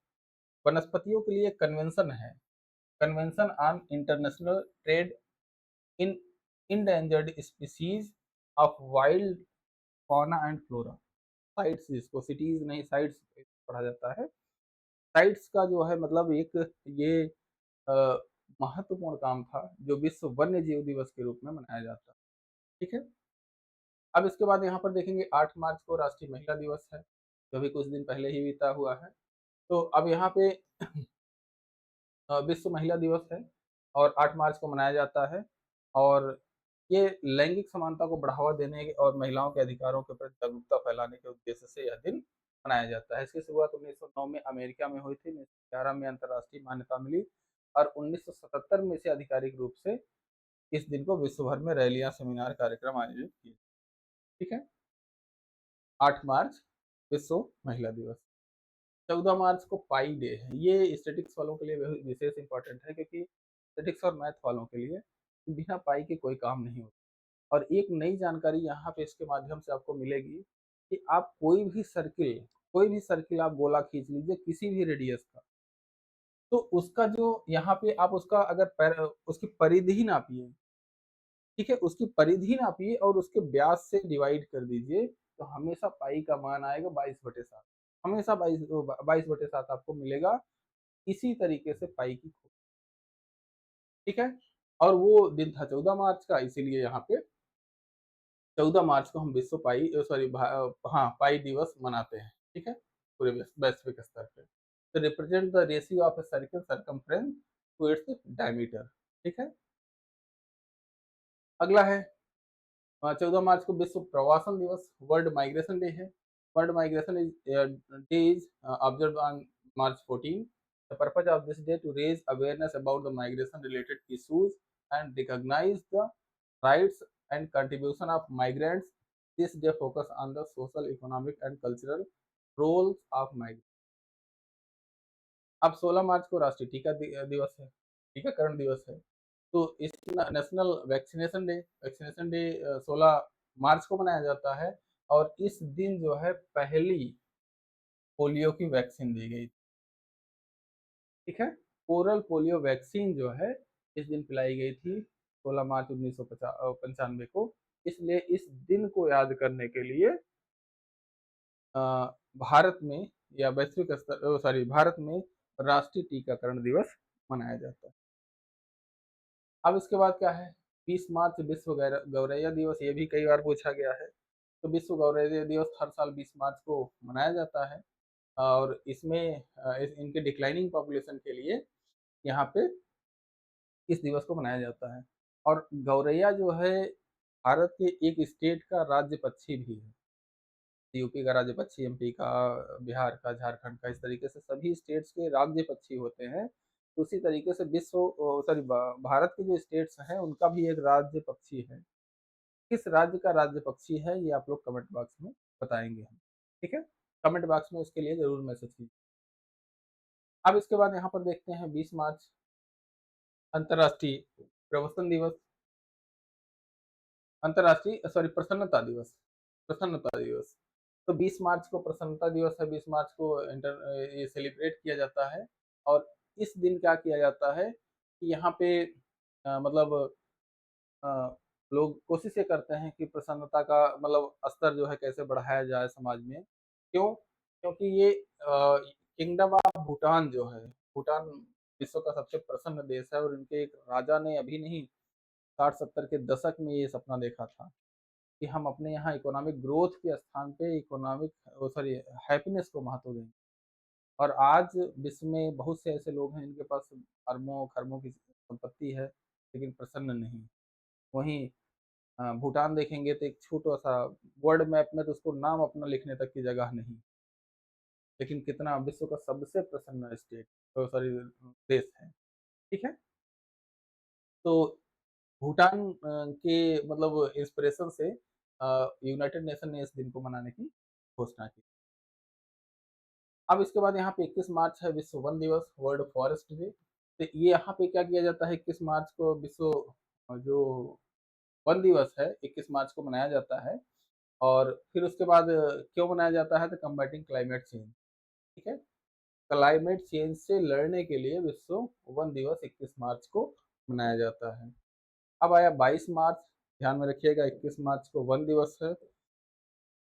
वनस्पतियों के लिए कन्वेंशन है, convention on international trade in endangered species of wild fauna and flora, sites, जिसको सिटीज नहीं साइट्स पढ़ा जाता है। साइट्स का जो है मतलब एक ये अ, महत्वपूर्ण काम था जो विश्व वन्य जीव दिवस के रूप में मनाया जाता है, ठीक है। अब इसके बाद यहाँ पर देखेंगे 8 मार्च को राष्ट्रीय महिला दिवस है, जो भी कुछ दिन पहले ही बीता हुआ है। तो अब यहाँ पे विश्व महिला दिवस है और 8 मार्च को मनाया जाता है और ये लैंगिक समानता को बढ़ावा देने और महिलाओं के अधिकारों के प्रति जागरूकता फैलाने के उद्देश्य से यह दिन मनाया जाता है। इसकी शुरुआत 1909 में अमेरिका में हुई थी, 1911 में अंतर्राष्ट्रीय मान्यता मिली और 1977 में इसे आधिकारिक रूप से इस दिन को विश्व भर में रैलियां, सेमिनार, कार्यक्रम आयोजित किए। ठीक है, 8 मार्च विश्व महिला दिवस। 14 मार्च को पाई डे है। ये स्टैटिक्स वालों के लिए विशेष इंपॉर्टेंट है क्योंकि स्टैटिक्स और मैथ वालों के लिए बिना पाई के कोई काम नहीं होता। और एक नई जानकारी यहाँ पे इसके माध्यम से आपको मिलेगी कि आप कोई भी सर्किल आप गोला खींच लीजिए किसी भी रेडियस का, तो उसका जो यहाँ पे आप उसका अगर उसकी परिधि नापिए, ठीक है, उसकी परिधि नापिए और उसके व्यास से डिवाइड कर दीजिए, तो हमेशा पाई का मान आएगा 22/7। हमेशा 22/7 आपको मिलेगा। इसी तरीके से पाई की खोज, ठीक है। और वो दिन था 14 मार्च का, इसीलिए यहाँ पे 14 मार्च को हम विश्व पाई सॉरी हाँ पाई दिवस मनाते हैं, ठीक है, पूरे वैश्विक स्तर पे। तो represent the ratio of a circle circumference to its diameter, ठीक है। अगला है 14 मार्च को विश्व प्रवासन दिवस, वर्ल्ड माइग्रेशन डे है। World migration day is observe on March 14. The purpose of this day to raise awareness about the migration related issues and recognize the rights and contribution of migrants. This day focus on the social, economic and cultural roles of migrants. अब 16 मार्च को राष्ट्रीय टीका दिवस है, टीकाकरण दिवस है। तो इस नेशनल वैक्सीनेशन डे 16 मार्च को मनाया जाता है और इस दिन जो है पहली पोलियो की वैक्सीन दी गई, ठीक है। ओरल पोलियो वैक्सीन जो है इस दिन पिलाई गई थी 16 मार्च 1995 को। इसलिए इस दिन को याद करने के लिए अ, भारत में या वैश्विक स्तर सॉरी भारत में राष्ट्रीय टीकाकरण दिवस मनाया जाता है। अब इसके बाद क्या है, 20 मार्च विश्व गौरैया दिवस, ये भी कई बार पूछा गया है। तो विश्व गौरैया दिवस हर साल 20 मार्च को मनाया जाता है और इसमें इनके डिक्लाइनिंग पॉपुलेशन के लिए यहाँ पे इस दिवस को मनाया जाता है। और गौरैया जो है भारत के एक स्टेट का राज्य पक्षी भी है। यूपी का राज्य पक्षी, एमपी का, बिहार का, झारखंड का, इस तरीके से सभी स्टेट्स के राज्य पक्षी होते हैं। तो उसी तरीके से भारत के जो स्टेट्स हैं उनका भी एक राज्य पक्षी है। किस राज्य का राज्य पक्षी है ये आप लोग कमेंट बॉक्स में बताएंगे हम, ठीक है। कमेंट बॉक्स में उसके लिए जरूर मैसेज कीजिए। अब इसके बाद यहाँ पर देखते हैं 20 मार्च अंतर्राष्ट्रीय प्रवसन दिवस, अंतर्राष्ट्रीय सॉरी प्रसन्नता दिवस, प्रसन्नता दिवस। तो 20 मार्च को प्रसन्नता दिवस है, 20 मार्च को ये सेलिब्रेट किया जाता है। और इस दिन क्या किया जाता है कि यहाँ पे मतलब अ, लोग कोशिश ये करते हैं कि प्रसन्नता का मतलब स्तर जो है कैसे बढ़ाया जाए समाज में। क्यों? क्योंकि ये किंगडम ऑफ भूटान जो है, भूटान विश्व का सबसे प्रसन्न देश है और इनके एक राजा ने अभी नहीं 60-70 के दशक में ये सपना देखा था कि हम अपने यहाँ इकोनॉमिक ग्रोथ के स्थान पे इकोनॉमिक सॉरी हैप्पीनेस को महत्व दें। और आज विश्व में बहुत से ऐसे लोग हैं जिनके पास अरबों खरबों की संपत्ति है लेकिन प्रसन्न नहीं। वहीं भूटान देखेंगे तो एक छोटा सा वर्ल्ड मैप में तो उसको नाम अपना लिखने तक की जगह नहीं, लेकिन कितना विश्व का सबसे प्रसन्न स्टेट सॉरी देश है, ठीक है। तो भूटान के मतलब इंस्पिरेशन से यूनाइटेड नेशन ने इस दिन को मनाने की घोषणा की। अब इसके बाद यहाँ पे 21 मार्च है विश्व वन दिवस, वर्ल्ड फॉरेस्ट डे। तो ये यहाँ पे क्या किया जाता है, 21 मार्च को विश्व जो वन दिवस है 21 मार्च को मनाया जाता है। और फिर उसके बाद क्यों मनाया जाता है, तो कम्बाटिंग क्लाइमेट चेंज, ठीक है। क्लाइमेट चेंज से लड़ने के लिए विश्व वन दिवस 21 मार्च को मनाया जाता है। अब आया 22 मार्च, ध्यान में रखिएगा 21 मार्च को वन दिवस है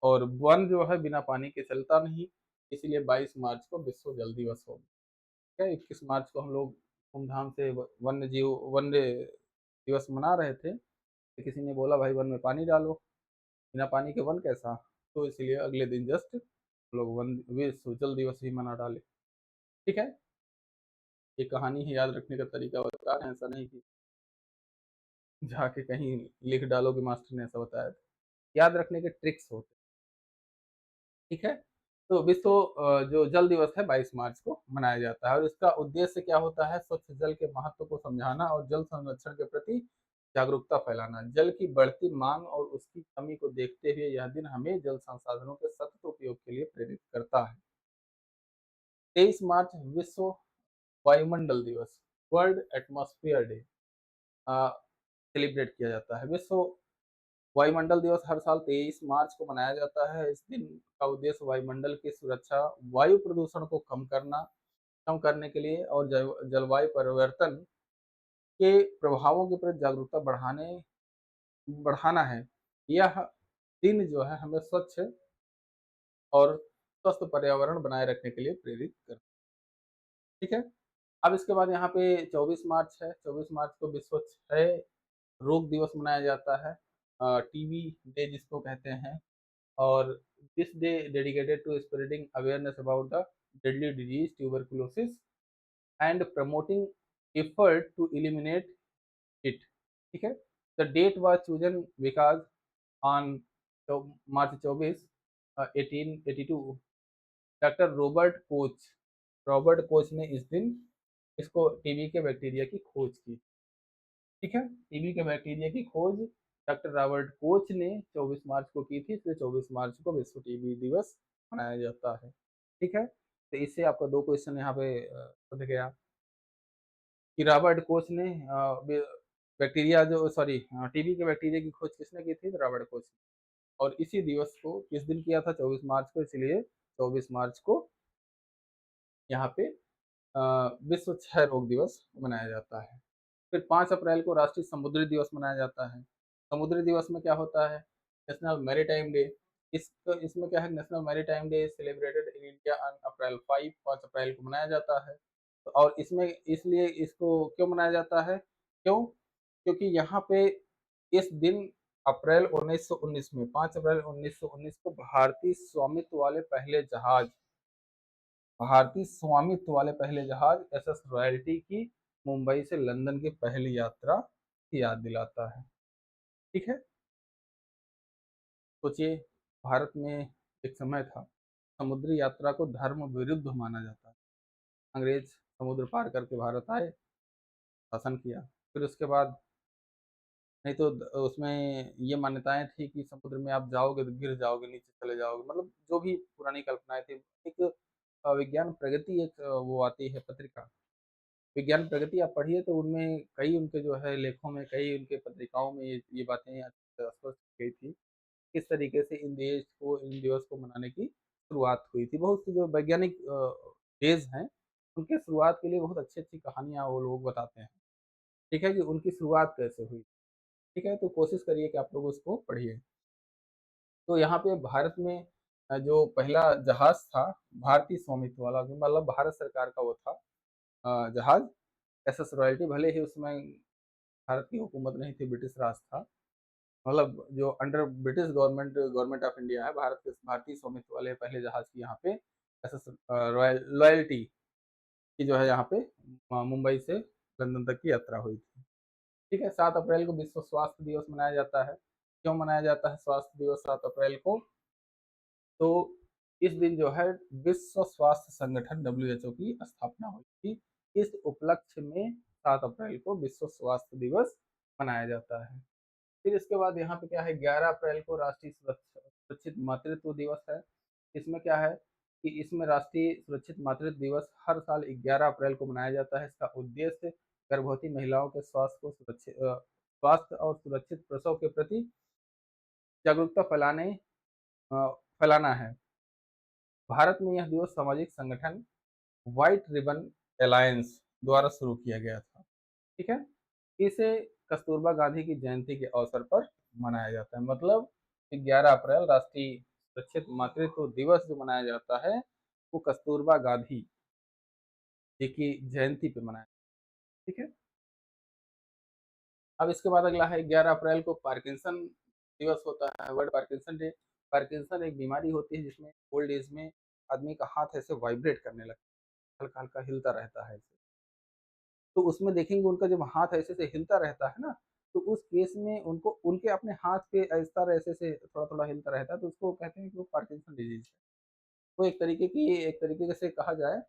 और वन जो है बिना पानी के चलता नहीं, इसलिए 22 मार्च को विश्व जल दिवस हो गया। 21 मार्च को हम लोग धूमधाम से वन्य दिवस मना रहे थे, तो किसी ने बोला भाई वन में पानी डालो, बिना पानी के वन कैसा, तो इसलिए अगले दिन जस्ट लोग वन विश्व जल दिवस ही मना डाले। ठीक है, ये कहानी ही याद रखने का तरीका बता रहे हैं, ऐसा नहीं कि जाके कहीं लिख डालो कि मास्टर ने ऐसा बताया था। याद रखने के ट्रिक्स होते हैं। ठीक है, तो विश्व जो जल दिवस है 22 मार्च को मनाया जाता है और इसका उद्देश्य क्या होता है, स्वच्छ जल के महत्व को समझाना और जल संरक्षण के प्रति जागरूकता फैलाना। जल की बढ़ती मांग और उसकी कमी को देखते हुए यह दिन हमें जल संसाधनों के सतत उपयोग के लिए प्रेरित करता है। 23 मार्च विश्व वायुमंडल दिवस, वर्ल्ड एटमॉस्फेयर डे सेलिब्रेट किया जाता है। विश्व वायुमंडल दिवस हर साल 23 मार्च को मनाया जाता है। इस दिन का उद्देश्य वायुमंडल की सुरक्षा, वायु प्रदूषण को कम करने के लिए और जलवायु परिवर्तन के प्रभावों के प्रति जागरूकता बढ़ाना है। यह दिन जो है हमें स्वच्छ और स्वस्थ पर्यावरण बनाए रखने के लिए प्रेरित करता है। ठीक है, अब इसके बाद यहाँ पे 24 मार्च है। 24 मार्च को विश्व क्षय रोग दिवस मनाया जाता है, टीबी डे जिसको कहते हैं। और this day dedicated to spreading awareness about the deadly disease tuberculosis and promoting effort to eliminate it। ठीक है, the date was chosen because on March 24 1882 doctor Robert Koch ने इस दिन इसको टीबी के बैक्टीरिया की खोज की। ठीक है, टीबी के बैक्टीरिया की खोज डॉक्टर रॉबर्ट कोच ने 24 मार्च को की थी, इसलिए 24 मार्च को विश्व टीबी दिवस मनाया जाता है। ठीक है, तो इससे आपका दो क्वेश्चन यहाँ पे बन गया कि रॉबर्ट कोच ने बैक्टीरिया जो सॉरी टीबी के बैक्टीरिया की खोज किसने की थी, तो रॉबर्ट कोच। और इसी दिवस को किस दिन किया था, 24 मार्च को, इसलिए 24 मार्च को यहाँ पे विश्व क्षय रोग दिवस मनाया जाता है। फिर 5 अप्रैल को राष्ट्रीय समुद्री दिवस मनाया जाता है। समुद्री दिवस में क्या होता है, नेशनल मैरीटाइम डे। इसमें क्या है, national maritime day celebrated in India on April 5, 5 अप्रैल को मनाया जाता है। तो और इसमें इसलिए इसको क्यों मनाया जाता है, क्यों, क्योंकि यहाँ पे इस दिन अप्रैल 1919 में 5 अप्रैल 1919 को भारतीय स्वामित्व वाले पहले जहाज एसएस रॉयल्टी की मुंबई से लंदन की पहली यात्रा की याद दिलाता है। ठीक है, सोचिए, भारत में एक समय था समुद्री यात्रा को धर्म विरुद्ध माना जाता था। अंग्रेज समुद्र पार करके भारत आए, शासन किया। फिर उसके बाद नहीं तो उसमें ये मान्यताएं थी कि समुद्र में आप जाओगे तो गिर जाओगे, नीचे चले जाओगे, मतलब जो भी पुरानी कल्पनाएं थी। एक विज्ञान प्रगति एक वो आती है पत्रिका, विज्ञान प्रगति आप पढ़िए तो उनमें कई उनके जो है लेखों में, कई उनके पत्रिकाओं में ये बातें स्पष्ट की गई थी, किस तरीके से इन दिवस को मनाने की शुरुआत हुई थी। बहुत से जो वैज्ञानिक डेज हैं, उनके शुरुआत के लिए बहुत अच्छी अच्छी कहानियां वो लोग बताते हैं। ठीक है, कि उनकी शुरुआत कैसे हुई। ठीक है, तो कोशिश करिए कि आप लोग उसको पढ़िए। तो यहाँ पे भारत में जो पहला जहाज था भारतीय स्वामित्व वाला, मतलब भारत सरकार का वो था जहाज एसएस रॉयल्टी। भले ही उसमें भारत की हुकूमत नहीं थी, ब्रिटिश राज था, मतलब जो under British government of India है, भारतीय स्वामित्व वाले पहले जहाज की यहाँ पे एसएस रॉयल्टी की जो है यहाँ पे मुंबई से लंदन तक की यात्रा हुई थी। ठीक है, 7 अप्रैल को विश्व स्वास्थ्य दिवस मनाया जाता है। क्यों मनाया जाता है स्वास्थ्य दिवस 7 अप्रैल को, तो इस दिन जो है विश्व स्वास्थ्य संगठन डब्ल्यूएचओ की स्थापना हुई थी। इस उपलक्ष्य में 7 अप्रैल को विश्व स्वास्थ्य दिवस मनाया जाता है। फिर इसके बाद यहाँ पे क्या है, 11 अप्रैल को राष्ट्रीय सुरक्षित मातृत्व दिवस है। इसमें क्या है कि इसमें राष्ट्रीय सुरक्षित मातृत्व दिवस हर साल 11 अप्रैल को मनाया जाता है। इसका उद्देश्य गर्भवती महिलाओं के स्वास्थ्य और सुरक्षित प्रसव के प्रति जागरूकता फैलाना है। भारत में यह दिवस सामाजिक संगठन व्हाइट रिबन अलायंस द्वारा शुरू किया गया था। ठीक है, इसे कस्तूरबा गांधी की जयंती के अवसर पर मनाया जाता है। मतलब 11 अप्रैल राष्ट्रीय सुरक्षित मातृत्व दिवस जो मनाया जाता है वो कस्तूरबा गांधी जी की जयंती पे मनाया। ठीक है, अब इसके बाद अगला है 11 अप्रैल को पार्किंसन दिवस होता है, वर्ल्ड पार्किंसन डे। पार्किंसन एक बीमारी होती है जिसमें ओल्ड एज में आदमी का हाथ ऐसे वाइब्रेट करने लगता है, हल्का-हल्का हिलता रहता है ऐसे। तो उसमें देखेंगे उनका जब हाथ ऐसे से हिलता रहता है ना, तो उस केस में उनको उनके अपने हाथ पे इस तरह ऐसे से थोड़ा-थोड़ा हिलता रहता है, तो उसको कहते हैं कि वो पार्किंसन डिजीज़ है। वो एक तरीके से कहा जाए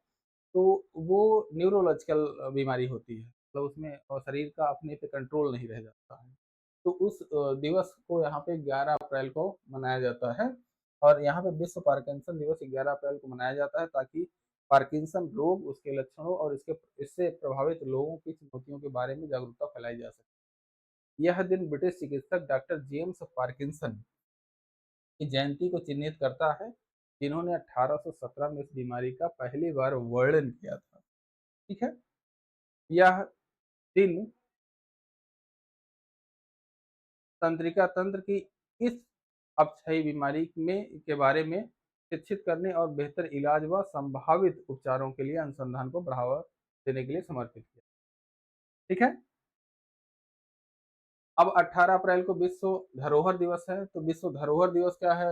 तो वो न्यूरोलॉजिकल बीमारी होती है। मतलब उसमें शरीर का अपने पे कंट्रोल नहीं रह जाता है। तो उस दिवस को यहाँ पे 11 अप्रैल को मनाया जाता है और यहाँ पे विश्व पार्किंसन दिवस 11 अप्रैल को मनाया जाता है ताकि पार्किंसन रोग, उसके लक्षणों और इससे प्रभावित लोगों की चुनौतियों के बारे में जागरूकता फैलाई जा सके। यह दिन ब्रिटिश चिकित्सक डॉक्टर जेम्स पार्किंसन की जयंती को चिन्हित करता है, जिन्होंने 1817 में इस बीमारी का पहली बार वर्णन किया था। ठीक है? यह दिन तंत्रिका तंत्र की इस अपक्षयी बीमारी में के बारे में शिक्षित करने और बेहतर इलाज व संभावित उपचारों के लिए अनुसंधान को बढ़ावा देने के लिए समर्पित किया। ठीक है? अब 18 अप्रैल को विश्व धरोहर दिवस है, तो विश्व धरोहर दिवस क्या है?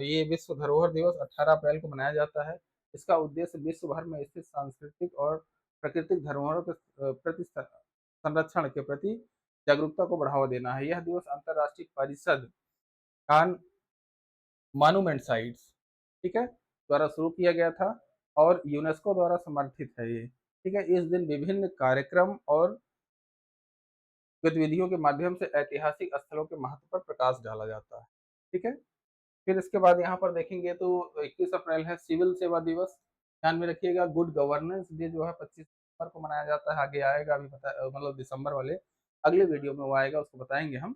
ये विश्व धरोहर दिवस 18 अप्रैल को मनाया जाता है। इसका उद्देश्य विश्व भर में स्थित सांस्कृतिक और प्राकृतिक धरोहरों के प्रति संरक्षण के प्रति जागरूकता को बढ़ावा देना है। यह दिवस अंतर्राष्ट्रीय परिषद कान मॉन्यूमेंट साइट्स, ठीक है, द्वारा शुरू किया गया था और यूनेस्को द्वारा समर्थित है ये। ठीक है, इस दिन विभिन्न कार्यक्रम और गतिविधियों के माध्यम से ऐतिहासिक स्थलों के महत्व पर प्रकाश डाला जाता है। ठीक है, फिर इसके बाद यहाँ पर देखेंगे तो 21 अप्रैल है सिविल सेवा दिवस। ध्यान में रखिएगा, गुड गवर्नेंस डे जो है 25 दिसंबर को मनाया जाता है। आगे आएगा, अभी बता मतलब दिसंबर वाले अगले वीडियो में वो आएगा, उसको बताएंगे हम।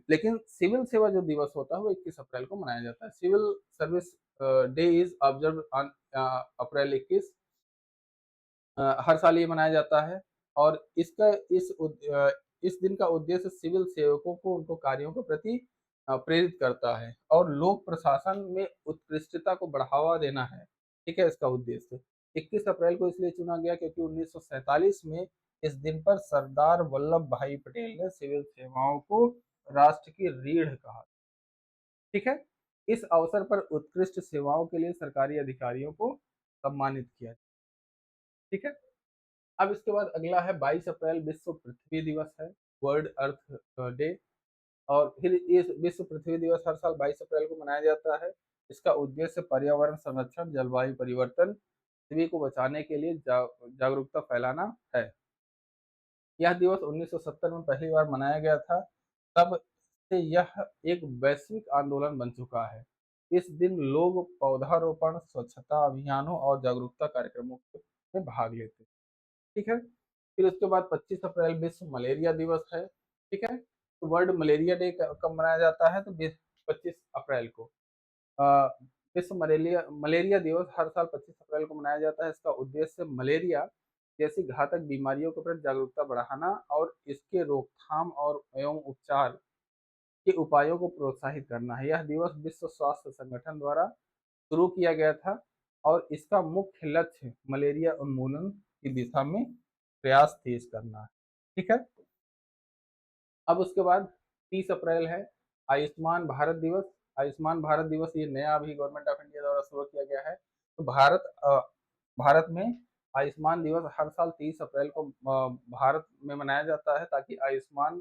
लेकिन सिविल सेवा जो दिवस होता है वो 21 अप्रैल को मनाया जाता है। Civil service day is observe on April 21। हर साल ये मनाया जाता है और इस दिन का उद्देश्य सिविल सेवकों को उनको कार्यों के प्रति प्रेरित करता है और लोक प्रशासन में उत्कृष्टता को बढ़ावा देना है। ठीक है, इसका उद्देश्य 21 अप्रैल को इसलिए चुना गया क्योंकि 1947 में इस दिन पर सरदार वल्लभ भाई पटेल ने सिविल सेवाओं को राष्ट्र की रीढ़ कहा। ठीक है, इस अवसर पर उत्कृष्ट सेवाओं के लिए सरकारी अधिकारियों को सम्मानित किया। ठीक है, अब इसके बाद अगला है 22 अप्रैल विश्व पृथ्वी दिवस है, वर्ल्ड अर्थ डे। और फिर इस विश्व पृथ्वी दिवस हर साल 22 अप्रैल को मनाया जाता है। इसका उद्देश्य पर्यावरण संरक्षण, जलवायु परिवर्तन, पृथ्वी को बचाने के लिए जागरूकता फैलाना है। यह दिवस 1970 में पहली बार मनाया गया था, तब से यह एक वैश्विक आंदोलन बन चुका है। इस दिन लोग पौधारोपण, स्वच्छता अभियानों और जागरूकता कार्यक्रमों में भाग लेते हैं। ठीक है, फिर उसके बाद 25 अप्रैल विश्व मलेरिया दिवस है। ठीक है, तो वर्ल्ड मलेरिया डे कब मनाया जाता है? तो 25 अप्रैल को। अ, विश्व मलेरिया मलेरिया दिवस हर साल 25 अप्रैल को मनाया जाता है। इसका उद्देश्य मलेरिया जैसी घातक बीमारियों के प्रति जागरूकता बढ़ाना और इसके रोकथाम और एवं उपचार के उपायों को प्रोत्साहित करना है। यह दिवस विश्व स्वास्थ्य संगठन द्वारा शुरू किया गया था और इसका मुख्य लक्ष्य मलेरिया उन्मूलन की दिशा में प्रयास तेज करना है। ठीक है, अब उसके बाद 30 अप्रैल है आयुष्मान भारत दिवस। आयुष्मान भारत दिवस ये नया अभी गवर्नमेंट ऑफ इंडिया द्वारा शुरू किया गया है। तो भारत में आयुष्मान दिवस हर साल 30 अप्रैल को भारत में मनाया जाता है ताकि आयुष्मान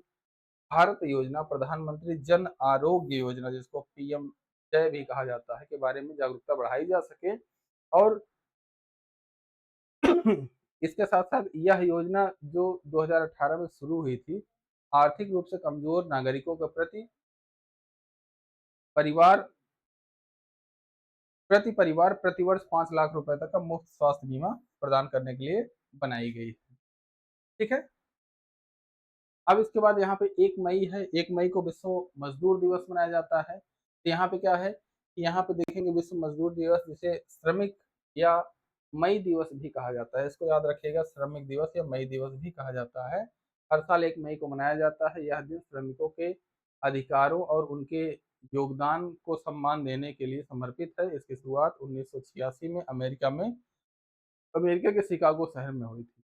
भारत योजना, प्रधानमंत्री जन आरोग्य योजना जिसको पीएम जय भी कहा जाता है, के बारे में जागरूकता बढ़ाई जा सके। और इसके साथ-साथ यह योजना जो 2018 में शुरू हुई थी, आर्थिक रूप से कमज़ोर नागरिकों के प्रति परिवार प्रतिवर्ष 5 लाख रुपए तक का मुफ्त स्वास्थ्य बीमा प्रदान करने के लिए बनाई गई है। ठीक है? अब इसके बाद यहाँ पे 1 मई है, 1 मई को विश्व मज़दूर दिवस मनाया जाता है। तो यहाँ पे क्या है कि यहाँ पे देखेंगे विश्व मज़दूर दिवस जिसे श्रमिक या मई दिवस भी कहा जाता है। इसको याद रखिएगा, श्रमिक दिवस या मई दिवस भी कहा जाता है। हर साल 1 मई को मनाया जाता है। यह दिन श्रमिकों के अधिकारों और उनके योगदान को सम्मान देने के लिए समर्पित है। इसकी शुरुआत 1986 में अमेरिका के शिकागो शहर में हुई थी,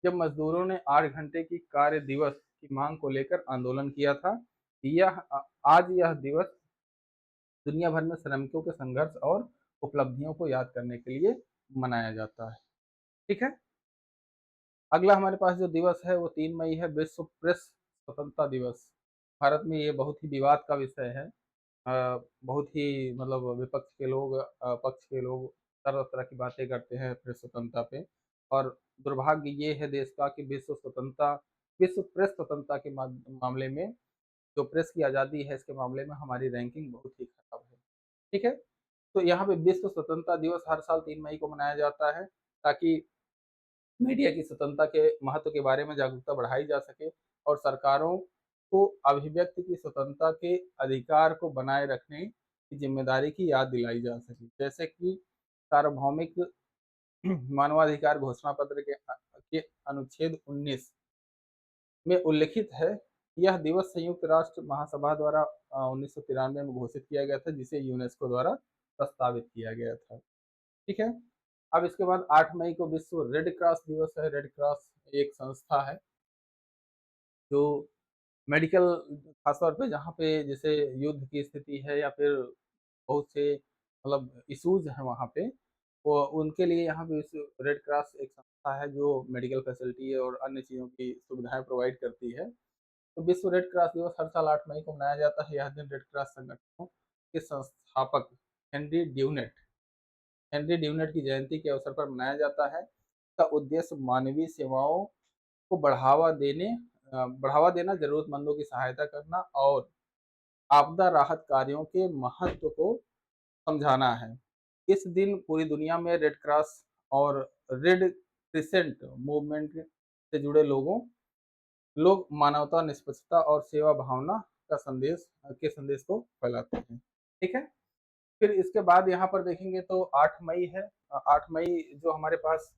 जब मज़दूरों ने 8 घंटे की कार्य दिवस की मांग को लेकर आंदोलन किया था। आज यह दिवस दुनिया भर में श्रमिकों के संघर्ष और उपलब्धियों को याद करने के लिए मनाया जाता है। ठीक है। अगला हमारे पास जो दिवस है वो 3 मई है, विश्व प्रेस स्वतंत्रता दिवस। भारत में ये बहुत ही विवाद का विषय है। बहुत ही मतलब विपक्ष के लोग, पक्ष के लोग तरह तरह की बातें करते हैं प्रेस स्वतंत्रता पे। और दुर्भाग्य ये है देश का कि विश्व प्रेस स्वतंत्रता के मामले में, जो प्रेस की आज़ादी है इसके मामले में हमारी रैंकिंग बहुत ही खराब है। ठीक है। तो यहाँ पे विश्व स्वतंत्रता दिवस हर साल 3 मई को मनाया जाता है, ताकि मीडिया की स्वतंत्रता के महत्व के बारे में जागरूकता बढ़ाई जा सके और सरकारों को अभिव्यक्ति की स्वतंत्रता के अधिकार को बनाए रखने की जिम्मेदारी की याद दिलाई जा सके। जैसे कि सार्वभौमिक मानवाधिकार घोषणा पत्र के अनुच्छेद 19 में उल्लिखित है। यह दिवस संयुक्त राष्ट्र महासभा द्वारा 1993 में घोषित किया गया था, जिसे यूनेस्को द्वारा प्रस्तावित किया गया था। ठीक है। अब इसके बाद 8 मई को विश्व रेड क्रॉस दिवस है। रेड क्रॉस एक संस्था है जो मेडिकल, खासतौर पे जहाँ पे जैसे युद्ध की स्थिति है या फिर बहुत से मतलब इश्यूज हैं वहाँ पे, वो उनके लिए यहाँ पे विश्व रेड क्रॉस एक संस्था है जो मेडिकल फैसिलिटी और अन्य चीज़ों की सुविधाएं प्रोवाइड करती है। तो विश्व रेड क्रॉस दिवस हर साल 8 मई को मनाया जाता है। यह दिन रेड क्रॉस संगठनों के संस्थापक हेनरी ड्यूनेट हेनरी ड्यूनेट की जयंती के अवसर पर मनाया जाता है। इसका उद्देश्य मानवीय सेवाओं को बढ़ावा देना, जरूरतमंदों की सहायता करना और आपदा राहत कार्यों के महत्व को समझाना है। इस दिन पूरी दुनिया में रेड क्रॉस और रेड क्रिसेंट मूवमेंट से जुड़े लोग मानवता, निष्पक्षता और सेवा भावना के संदेश को फैलाते हैं। ठीक है। फिर इसके बाद यहाँ पर देखेंगे तो 8 मई है। 8 मई जो हमारे पास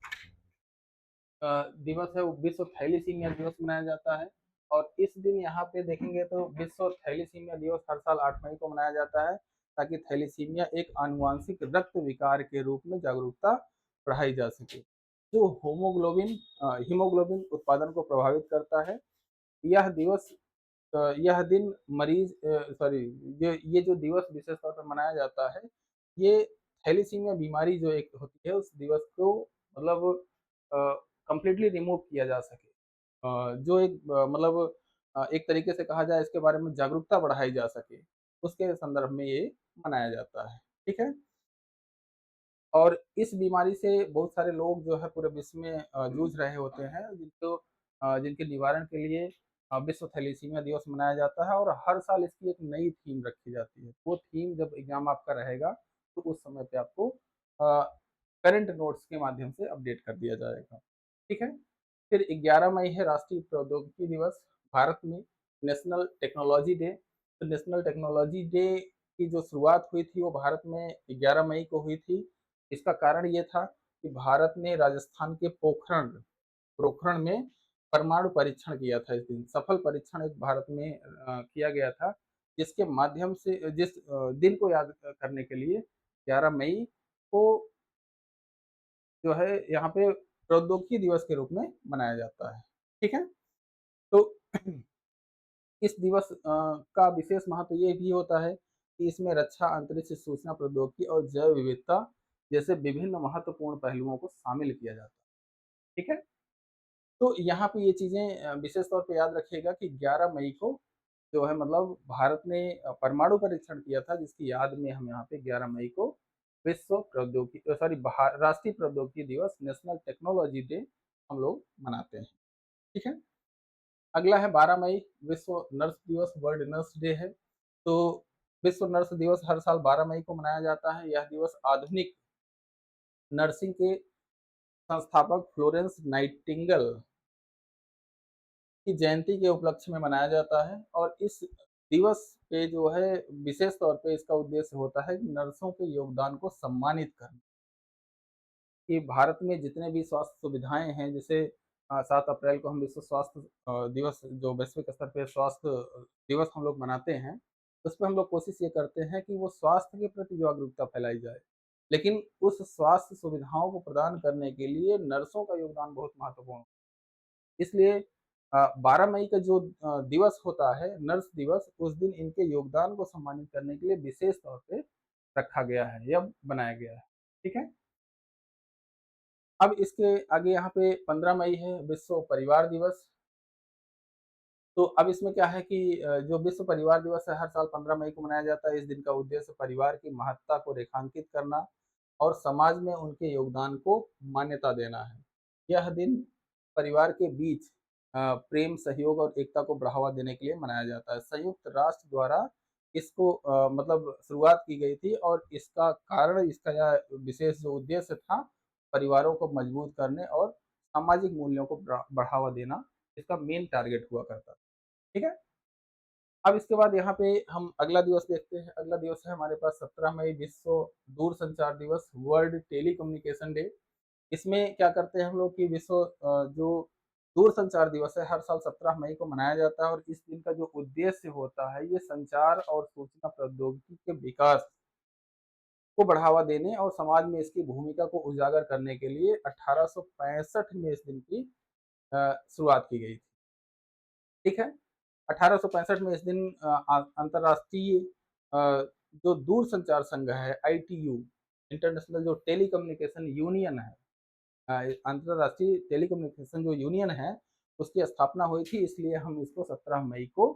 दिवस है वो विश्व थैलीसीमिया दिवस मनाया जाता है। और इस दिन यहाँ पे देखेंगे तो विश्व थैलीसीमिया दिवस हर साल 8 मई को मनाया जाता है, ताकि थैलीसीमिया एक आनुवांशिक रक्त विकार के रूप में जागरूकता बढ़ाई जा सके, जो हीमोग्लोबिन उत्पादन को प्रभावित करता है। यह दिवस यह दिन मरीज सॉरी ये जो दिवस विशेष तौर पर मनाया जाता है, ये थैलीसीमिया बीमारी जो एक होती है उस दिवस को मतलब कंप्लीटली रिमूव किया जा सके। जो एक मतलब एक तरीके से कहा जाए इसके बारे में जागरूकता बढ़ाई जा सके, उसके संदर्भ में ये मनाया जाता है। ठीक है। और इस बीमारी से बहुत सारे लोग जो है पूरे विश्व में जूझ रहे होते हैं, जिनके निवारण के लिए विश्व थैलीसीमिया दिवस मनाया जाता है। और हर साल इसकी एक नई थीम रखी जाती है। वो थीम जब एग्जाम आपका रहेगा तो उस समय पे आपको करंट नोट्स के माध्यम से अपडेट कर दिया जाएगा। ठीक है। फिर 11 मई है राष्ट्रीय प्रौद्योगिकी दिवस। भारत में नेशनल टेक्नोलॉजी डे। तो नेशनल टेक्नोलॉजी डे की जो शुरुआत हुई थी वो भारत में 11 मई को हुई थी। इसका कारण ये था कि भारत ने राजस्थान के पोखरण में परमाणु परीक्षण किया था। इस दिन सफल परीक्षण एक भारत में किया गया था, जिसके माध्यम से जिस दिन को याद करने के लिए 11 मई को जो है यहाँ पे प्रौद्योगिकी दिवस के रूप में मनाया जाता है। ठीक है। तो इस दिवस का विशेष महत्व ये भी होता है कि इसमें रक्षा, अंतरिक्ष, सूचना प्रौद्योगिकी और जैव विविधता जैसे विभिन्न महत्वपूर्ण पहलुओं को शामिल किया जाता है। ठीक है। तो यहाँ पे ये चीज़ें विशेष तौर पे याद रखिएगा कि 11 मई को जो है मतलब भारत ने परमाणु परीक्षण किया था, जिसकी याद में हम यहाँ पे 11 मई को राष्ट्रीय प्रौद्योगिकी दिवस, नेशनल टेक्नोलॉजी डे हम लोग मनाते हैं। ठीक है। अगला है 12 मई, विश्व नर्स दिवस, वर्ल्ड नर्स डे है। तो विश्व नर्स दिवस हर साल 12 मई को मनाया जाता है। यह दिवस आधुनिक नर्सिंग के संस्थापक फ्लोरेंस नाइटिंगेल की जयंती के उपलक्ष्य में मनाया जाता है। और इस दिवस पे जो है विशेष तौर पे इसका उद्देश्य होता है कि नर्सों के योगदान को सम्मानित करना। कि भारत में जितने भी स्वास्थ्य सुविधाएं हैं, जैसे 7 अप्रैल को हम विश्व स्वास्थ्य दिवस, जो वैश्विक स्तर पे स्वास्थ्य दिवस हम लोग मनाते हैं, उस पर हम लोग कोशिश ये करते हैं कि वो स्वास्थ्य के प्रति जागरूकता फैलाई जाए। लेकिन उस स्वास्थ्य सुविधाओं को प्रदान करने के लिए नर्सों का योगदान बहुत महत्वपूर्ण है। इसलिए 12 मई का जो दिवस होता है नर्स दिवस, उस दिन इनके योगदान को सम्मानित करने के लिए विशेष तौर पे रखा गया है या बनाया गया है। ठीक है? अब इसके आगे यहाँ पे 15 मई है विश्व परिवार दिवस। तो अब इसमें क्या है कि जो विश्व परिवार दिवस है हर साल 15 मई को मनाया जाता है। इस दिन का उद्देश्य परिवार की महत्ता को रेखांकित करना और समाज में उनके योगदान को मान्यता देना है। यह दिन परिवार के बीच प्रेम, सहयोग और एकता को बढ़ावा देने के लिए मनाया जाता है। संयुक्त राष्ट्र द्वारा इसको मतलब शुरुआत की गई थी और इसका कारण, इसका यह विशेष जो उद्देश्य था, परिवारों को मजबूत करने और सामाजिक मूल्यों को बढ़ावा देना, इसका मेन टारगेट हुआ करता था। ठीक है? अब इसके बाद यहाँ पे हम अगला दिवस देखते हैं। अगला दिवस है हमारे पास 17 मई विश्व दूरसंचार दिवस, वर्ल्ड टेलीकम्युनिकेशन डे। इसमें क्या करते हैं हम लोग कि विश्व जो दूरसंचार दिवस है हर साल 17 मई को मनाया जाता है और इस दिन का जो उद्देश्य होता है ये संचार और सूचना प्रौद्योगिकी के विकास को बढ़ावा देने और समाज में इसकी भूमिका को उजागर करने के लिए 1865 में इस दिन की शुरुआत की गई थी। ठीक है? 1865 में इस दिन अंतर्राष्ट्रीय जो दूरसंचार संघ है आईटीयू, इंटरनेशनल जो टेलीकम्युनिकेशन यूनियन है, अंतर्राष्ट्रीय टेलीकम्युनिकेशन जो यूनियन है, उसकी स्थापना हुई थी। इसलिए हम इसको 17 मई को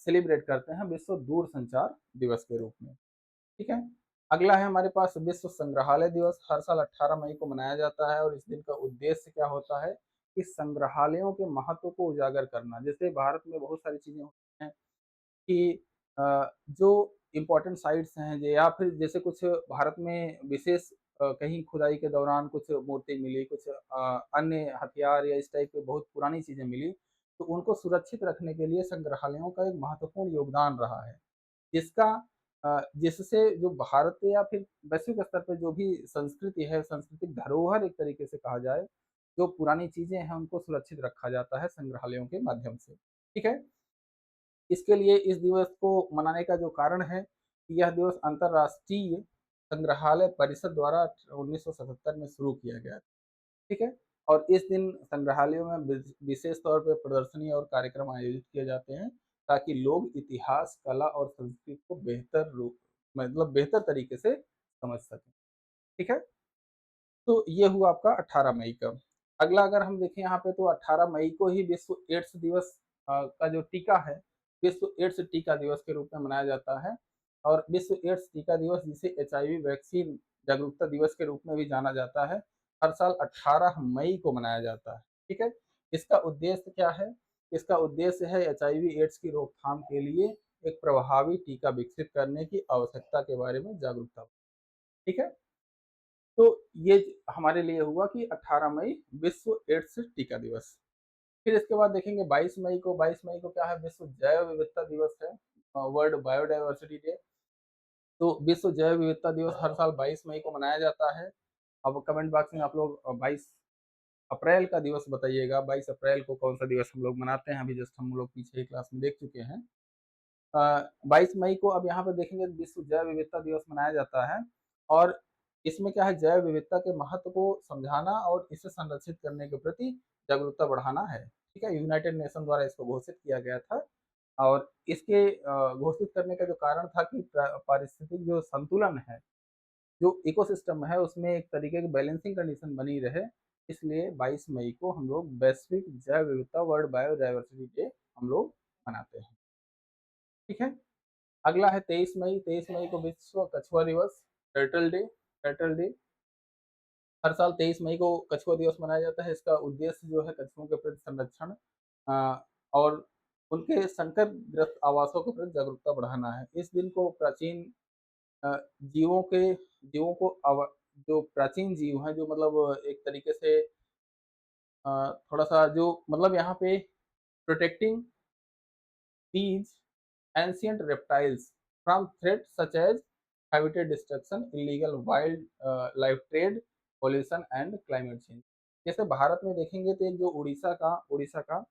सेलिब्रेट करते हैं विश्व दूरसंचार दिवस के रूप में। ठीक है? अगला है हमारे पास विश्व संग्रहालय दिवस, हर साल 18 मई को मनाया जाता है और इस दिन का उद्देश्य क्या होता है कि संग्रहालयों के महत्व को उजागर करना। जैसे भारत में बहुत सारी चीजें होती हैं कि जो इम्पोर्टेंट साइट्स हैं या फिर जैसे कुछ भारत में विशेष कहीं खुदाई के दौरान कुछ मूर्ति मिली, कुछ अन्य हथियार या इस टाइप की बहुत पुरानी चीजें मिली, तो उनको सुरक्षित रखने के लिए संग्रहालयों का एक महत्वपूर्ण योगदान रहा है। जिसका जिससे जो भारत या फिर वैश्विक स्तर पे जो भी संस्कृति है, सांस्कृतिक धरोहर एक तरीके से कहा जाए, जो पुरानी चीज़ें हैं उनको सुरक्षित रखा जाता है संग्रहालयों के माध्यम से। ठीक है? इसके लिए इस दिवस को मनाने का जो कारण है कि यह दिवस अंतर्राष्ट्रीय संग्रहालय परिषद द्वारा 1977 में शुरू किया गया। ठीक है? और इस दिन संग्रहालयों में विशेष तौर पे प्रदर्शनी और कार्यक्रम आयोजित किए जाते हैं ताकि लोग इतिहास, कला और संस्कृति को बेहतर रूप मतलब बेहतर तरीके से समझ सकें। ठीक है? तो ये हुआ आपका 18 मई का। अगला अगर हम देखें यहाँ पे तो 18 मई को ही विश्व एड्स दिवस का जो टीका है, विश्व एड्स टीका दिवस के रूप में मनाया जाता है और विश्व एड्स टीका दिवस जिसे एचआईवी वैक्सीन जागरूकता दिवस के रूप में भी जाना जाता है, हर साल 18 मई को मनाया जाता है। ठीक है? इसका उद्देश्य क्या है? इसका उद्देश्य है एचआईवी एड्स की रोकथाम के लिए एक प्रभावी टीका विकसित करने की आवश्यकता के बारे में जागरूकता। ठीक है? तो ये हमारे लिए हुआ कि 18 मई विश्व एड्स टीका दिवस। फिर इसके बाद देखेंगे 22 मई को। 22 मई को क्या है? विश्व जैव विविधता दिवस है, वर्ल्ड बायोडायवर्सिटी डे। तो विश्व जैव विविधता दिवस हर साल 22 मई को मनाया जाता है। अब कमेंट बॉक्स में आप लोग 22 अप्रैल का दिवस बताइएगा, 22 अप्रैल को कौन सा दिवस हम लोग मनाते हैं? अभी जस्ट हम लोग पीछे ही क्लास में देख चुके हैं। 22 मई को अब यहाँ पे देखेंगे विश्व जैव विविधता दिवस मनाया जाता है और इसमें क्या है, जैव विविधता के महत्व को समझाना और इसे संरक्षित करने के प्रति जागरूकता बढ़ाना है। ठीक है? यूनाइटेड नेशन द्वारा इसको घोषित किया गया था और इसके घोषित करने का जो कारण था कि पारिस्थितिक जो संतुलन है, जो इकोसिस्टम है, उसमें एक तरीके की बैलेंसिंग कंडीशन बनी रहे, इसलिए 22 मई को हम लोग वैश्विक जैव विविधता, वर्ल्ड बायोडायवर्सिटी डे हम लोग मनाते हैं। ठीक है? अगला है 23 मई। 23 मई को विश्व कछुआ दिवस, टर्टल डे। टर्टल डे हर साल 23 मई को कछुआ दिवस मनाया जाता है। इसका उद्देश्य जो है कछुओं के प्रति संरक्षण और उनके संकटग्रस्त आवासों के प्रति जागरूकता बढ़ाना है। इस दिन को प्राचीन अ, जीवों के जीवों को जो प्राचीन जीव हैं, जो मतलब एक तरीके से थोड़ा-सा जो मतलब यहाँ पे protecting these ancient reptiles from threats such as habitat destruction, illegal wild life trade, pollution and climate change। जैसे भारत में देखेंगे तो एक जो उड़ीसा का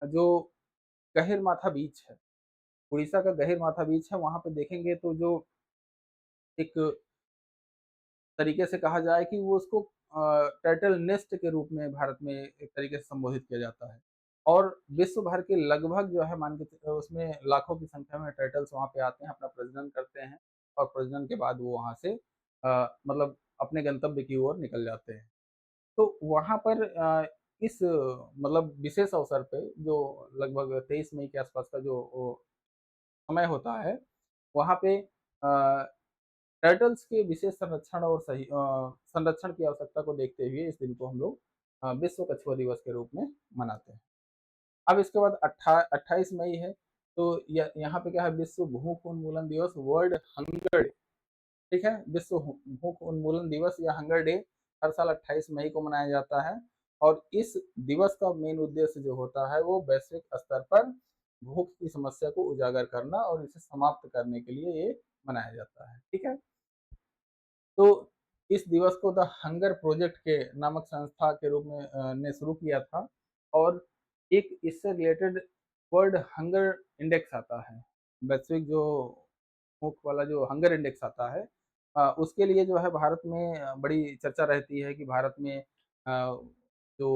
जो गहिरमाथा बीच है, उड़ीसा का गहिरमाथा बीच है, वहाँ पे देखेंगे तो जो एक तरीके से कहा जाए कि वो उसको टर्टल नेस्ट के रूप में भारत में एक तरीके से संबोधित किया जाता है। और विश्व भर के लगभग जो है मान के उसमें लाखों की संख्या में टर्टल्स वहाँ पे आते हैं, अपना प्रजनन करते हैं और प्रजनन के बाद वो वहाँ से मतलब अपने गंतव्य की ओर निकल जाते हैं। तो वहाँ पर इस मतलब विशेष अवसर पे जो लगभग 23 मई के आसपास का जो समय होता है, वहाँ पे टर्टल्स के विशेष संरक्षण और संरक्षण की आवश्यकता को देखते हुए इस दिन को हम लोग विश्व कछुआ दिवस के रूप में मनाते हैं। अब इसके बाद 28 मई है, तो यहाँ पे क्या है, विश्व भूख उन्मूलन दिवस, वर्ल्ड हंगर डे। ठीक है, विश्व भूख उन्मूलन दिवस या हंगर डे हर साल 28 मई को मनाया जाता है। और इस दिवस का मेन उद्देश्य जो होता है वो वैश्विक स्तर पर भूख की समस्या को उजागर करना और इसे समाप्त करने के लिए ये मनाया जाता है। ठीक है, तो इस दिवस को द हंगर प्रोजेक्ट के नामक संस्था के रूप में ने शुरू किया था। और एक इससे रिलेटेड वर्ल्ड हंगर इंडेक्स आता है, वैश्विक जो भूख वाला जो हंगर इंडेक्स आता है, उसके लिए जो है भारत में बड़ी चर्चा रहती है कि भारत में जो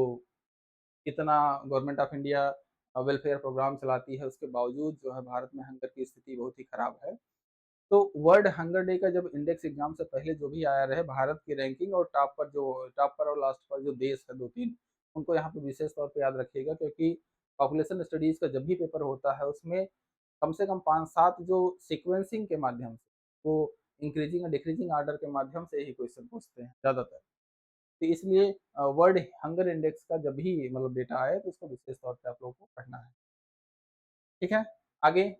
कितना government of India welfare program चलाती है, उसके बावजूद जो है भारत में हंगर की स्थिति बहुत ही खराब है। तो वर्ल्ड हंगर डे का जब इंडेक्स एग्जाम से पहले जो भी आया रहे, भारत की रैंकिंग और टॉप पर और लास्ट पर जो देश है 2-3, उनको यहाँ पे विशेष तौर पे याद रखिएगा, क्योंकि पॉपुलेशन स्टडीज का जब भी पेपर होता है उसमें कम से कम 5-7 जो सीक्वेंसिंग के माध्यम से वो इंक्रीजिंग और डिक्रीजिंग ऑर्डर के माध्यम से ही क्वेश्चन पूछते हैं ज़्यादातर। तो इसलिए वर्ल्ड हंगर इंडेक्स का जब भी मतलब डेटा आए तो उसको विशेष तौर पे आप लोगों को पढ़ना है। ठीक है, आगे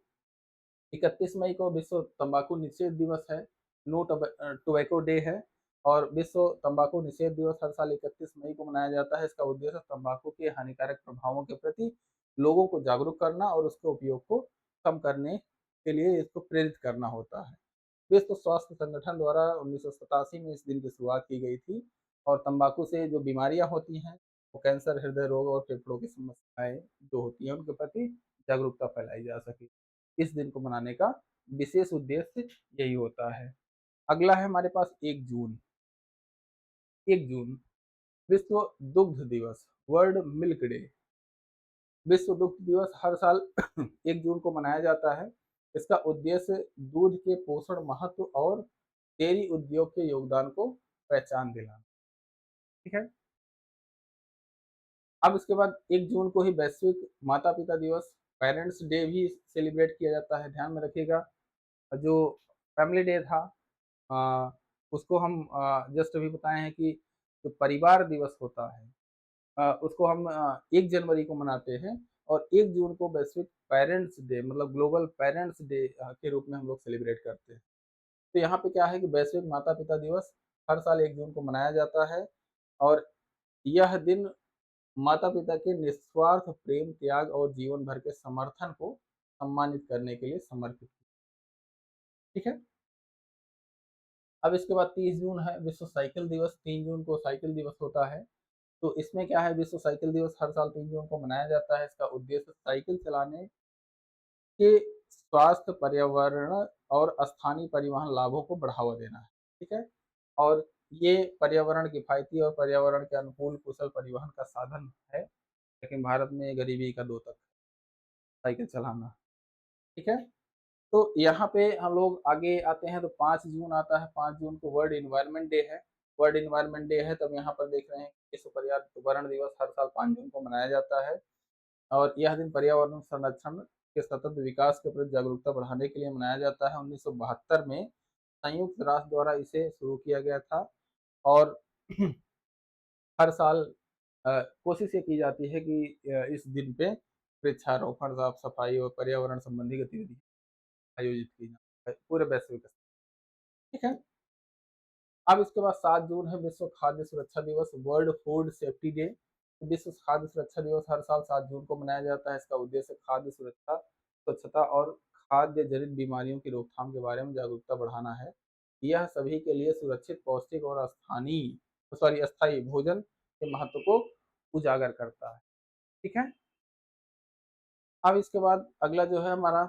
31 मई को विश्व तंबाकू निषेध दिवस है, नो टोबैको डे है। और विश्व तंबाकू निषेध दिवस हर साल 31 मई को मनाया जाता है। इसका उद्देश्य तंबाकू के हानिकारक प्रभावों के प्रति लोगों को जागरूक करना और उसके उपयोग को कम करने के लिए इसको प्रेरित करना होता है। विश्व स्वास्थ्य संगठन द्वारा 1987 में इस दिन की शुरुआत की गई थी। और तंबाकू से जो बीमारियां होती हैं, वो कैंसर, हृदय रोग और फेफड़ों की समस्याएं जो होती हैं उनके प्रति जागरूकता फैलाई जा सके, इस दिन को मनाने का विशेष उद्देश्य यही होता है। अगला है हमारे पास 1 जून। 1 जून विश्व दुग्ध दिवस, वर्ल्ड मिल्क डे। विश्व दुग्ध दिवस हर साल 1 जून को मनाया जाता है। इसका उद्देश्य दूध के पोषण महत्व और डेयरी उद्योग के योगदान को पहचान दिलाना। ठीक है, अब इसके बाद 1 जून को ही वैश्विक माता पिता दिवस, पेरेंट्स डे भी सेलिब्रेट किया जाता है। ध्यान में रखिएगा, जो फैमिली डे था उसको हम जस्ट अभी बताए हैं कि जो परिवार दिवस होता है उसको हम 1 जनवरी को मनाते हैं। और 1 जून को वैश्विक पेरेंट्स डे मतलब ग्लोबल पेरेंट्स डे के रूप में हम लोग सेलिब्रेट करते हैं। तो यहाँ पे क्या है कि वैश्विक माता पिता दिवस हर साल 1 जून को मनाया जाता है। और यह दिन माता पिता के निस्वार्थ प्रेम, त्याग और जीवन भर के समर्थन को सम्मानित करने के लिए समर्पित। ठीक है, अब इसके बाद 30 जून है, विश्व साइकिल दिवस। 3 जून को साइकिल दिवस होता है। तो इसमें क्या है, विश्व साइकिल दिवस हर साल 3 जून को मनाया जाता है। इसका उद्देश्य साइकिल चलाने के स्वास्थ्य, पर्यावरण और स्थानीय परिवहन लाभों को बढ़ावा देना है। ठीक है, और ये पर्यावरण किफायती और पर्यावरण के अनुकूल कुशल परिवहन का साधन है। लेकिन भारत में गरीबी का द्योतक साइकिल चलाना। ठीक है, तो यहाँ पे हम लोग आगे आते हैं तो 5 जून आता है। 5 जून को वर्ल्ड इन्वायरमेंट डे है। वर्ल्ड इन्वायरमेंट डे है, तब यहाँ पर देख रहे हैं विश्व पर्यावरण दिवस हर साल 5 जून को मनाया जाता है। और यह दिन पर्यावरण संरक्षण के सतत विकास के प्रति जागरूकता बढ़ाने के लिए मनाया जाता है। 1972 में संयुक्त राष्ट्र द्वारा इसे शुरू किया गया था। और हर साल कोशिश ये की जाती है कि इस दिन पे वृक्षारोपण, साफ सफाई और पर्यावरण संबंधी गतिविधि आयोजित की जाए पूरे वैश्विक स्तर। ठीक है, अब इसके बाद 7 जून है, विश्व खाद्य सुरक्षा दिवस, वर्ल्ड फूड सेफ्टी डे। विश्व खाद्य सुरक्षा दिवस हर साल 7 जून को मनाया जाता है। इसका उद्देश्य खाद्य सुरक्षा, स्वच्छता और खाद्य जनित बीमारियों की रोकथाम के बारे में जागरूकता बढ़ाना है। यह सभी के लिए सुरक्षित, पौष्टिक और अस्थायी भोजन के महत्व को उजागर करता है। ठीक है, अब इसके बाद अगला जो है हमारा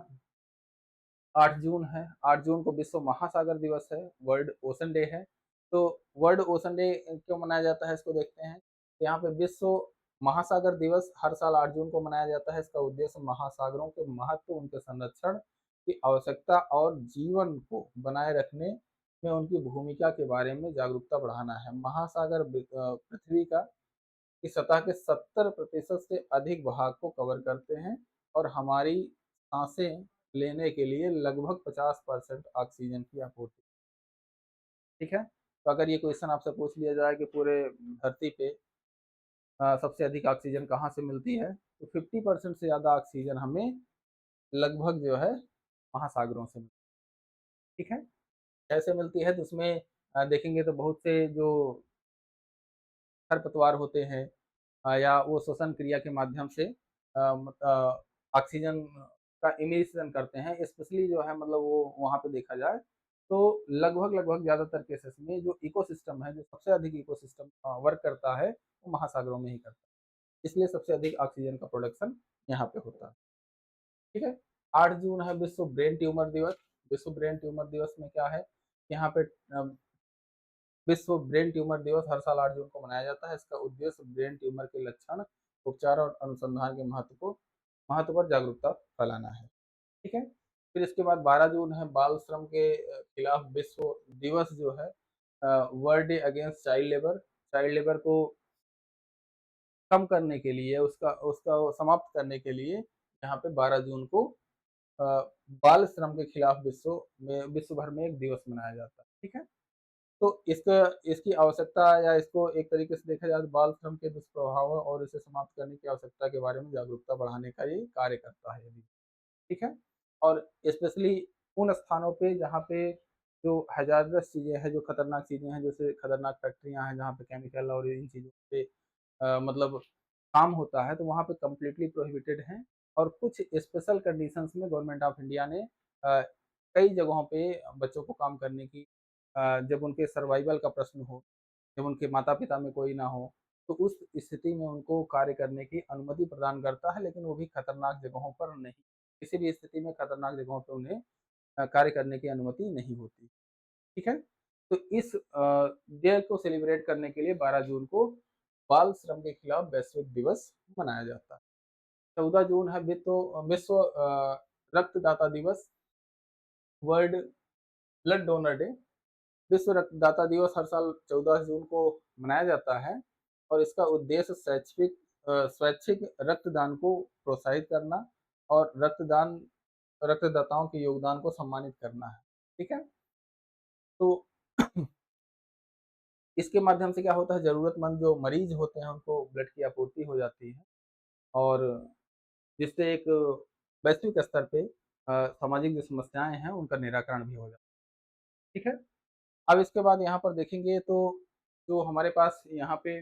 8 जून है। 8 जून को विश्व महासागर दिवस है, वर्ल्ड ओशन डे है। तो वर्ल्ड ओशन डे क्यों मनाया जाता है इसको देखते हैं। यहाँ पे विश्व महासागर दिवस हर साल 8 जून को मनाया जाता है। इसका उद्देश्य महासागरों के महत्व, उनके संरक्षण की आवश्यकता और जीवन को बनाए रखने में उनकी भूमिका के बारे में जागरूकता बढ़ाना है। महासागर पृथ्वी का की सतह के 70% से अधिक भाग को कवर करते हैं और हमारी सांसें लेने के लिए लगभग 50% ऑक्सीजन की आपूर्ति। ठीक है, तो अगर ये क्वेश्चन आपसे पूछ लिया जाए कि पूरे धरती पे सबसे अधिक ऑक्सीजन कहाँ से मिलती है, तो 50% से ज़्यादा ऑक्सीजन हमें लगभग जो है महासागरों से मिलती है। ठीक है, कैसे मिलती है, तो उसमें देखेंगे तो बहुत से जो खरपतवार होते हैं या वो श्वसन क्रिया के माध्यम से ऑक्सीजन का इमिशन करते हैं, स्पेशली जो है मतलब वो वहाँ पे देखा जाए तो लगभग ज़्यादातर केसेस में जो इकोसिस्टम है, जो सबसे अधिक इकोसिस्टम वर्क करता है, वो महासागरों में ही करता है। इसलिए सबसे अधिक ऑक्सीजन का प्रोडक्शन यहाँ पे होता है। ठीक है, 8 जून है विश्व ब्रेन ट्यूमर दिवस। विश्व ब्रेन ट्यूमर दिवस में क्या है, यहाँ पे विश्व ब्रेन ट्यूमर दिवस हर साल 8 जून को मनाया जाता है। इसका उद्देश्य ब्रेन ट्यूमर के लक्षण, उपचार और अनुसंधान के महत्व पर जागरूकता फैलाना है। ठीक है, फिर इसके बाद 12 जून है बाल श्रम के खिलाफ विश्व दिवस जो है, world day against child labour. Child labour को कम करने के लिए, उसका उसका समाप्त करने के लिए यहाँ पे 12 जून को अ, बाल श्रम के खिलाफ विश्व भर में एक दिवस मनाया जाता है। ठीक है, तो इसका इसकी आवश्यकता या इसको एक तरीके से देखा जाए तो बाल श्रम के दुष्प्रभावों और इसे समाप्त करने की आवश्यकता के बारे में जागरूकता बढ़ाने का ये कार्य करता है अभी। ठीक है, और स्पेशली उन स्थानों पे जहाँ पे जो हैजार्डस चीज़ें हैं, जो खतरनाक चीज़ें हैं, जैसे खतरनाक फैक्ट्रियाँ हैं जहाँ पे केमिकल और इन चीज़ों पे मतलब काम होता है, तो वहाँ पे कम्प्लीटली प्रोहिबिटेड हैं। और कुछ स्पेशल कंडीशंस में गवर्नमेंट ऑफ इंडिया ने कई जगहों पे बच्चों को काम करने की, जब उनके सर्वाइवल का प्रश्न हो, जब उनके माता-पिता में कोई ना हो, तो उस स्थिति में उनको कार्य करने की अनुमति प्रदान करता है, लेकिन वो भी खतरनाक जगहों पर नहीं। किसी भी स्थिति में खतरनाक जगहों पे उन्हें कार्य करने की अनुमति नहीं होती। ठीक है? तो इस डे को सेलिब्रेट करने के लिए 12 जून को बाल श्रम के खिलाफ वैश्विक दिवस मनाया जाता है। 14 जून है विश्व रक्तदाता दिवस, वर्ल्ड ब्लड डोनर डे। विश्व रक्तदाता दिवस हर साल 14 जून को मनाया जाता है और इसका उद्देश्य स्वैच्छिक रक्तदान को प्रोत्साहित करना और रक्तदाताओं के योगदान को सम्मानित करना है। ठीक है? तो इसके माध्यम से क्या होता है, ज़रूरतमंद जो मरीज़ होते हैं उनको ब्लड की आपूर्ति हो जाती है और जिससे एक वैश्विक स्तर पे सामाजिक जो समस्याएँ हैं उनका निराकरण भी हो जाता है। ठीक है? अब इसके बाद यहाँ पर देखेंगे तो जो हमारे पास यहाँ पे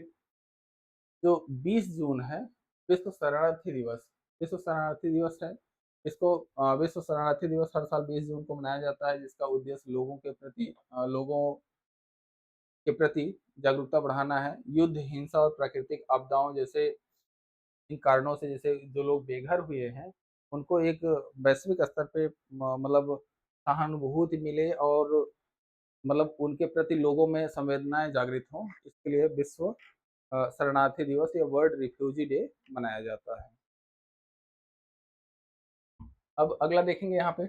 जो 20 जून है, विश्व शरणार्थी दिवस। विश्व शरणार्थी दिवस है। इसको विश्व शरणार्थी दिवस हर साल 20 जून को मनाया जाता है, जिसका उद्देश्य लोगों के प्रति जागरूकता बढ़ाना है। युद्ध, हिंसा और प्राकृतिक आपदाओं जैसे इन कारणों से जैसे जो लोग बेघर हुए हैं, उनको एक वैश्विक स्तर पे मतलब सहानुभूति मिले और मतलब उनके प्रति लोगों में संवेदनाएँ जागृत हों, इसके लिए विश्व शरणार्थी दिवस या वर्ल्ड रिफ्यूजी डे मनाया जाता है। अब अगला देखेंगे यहाँ पे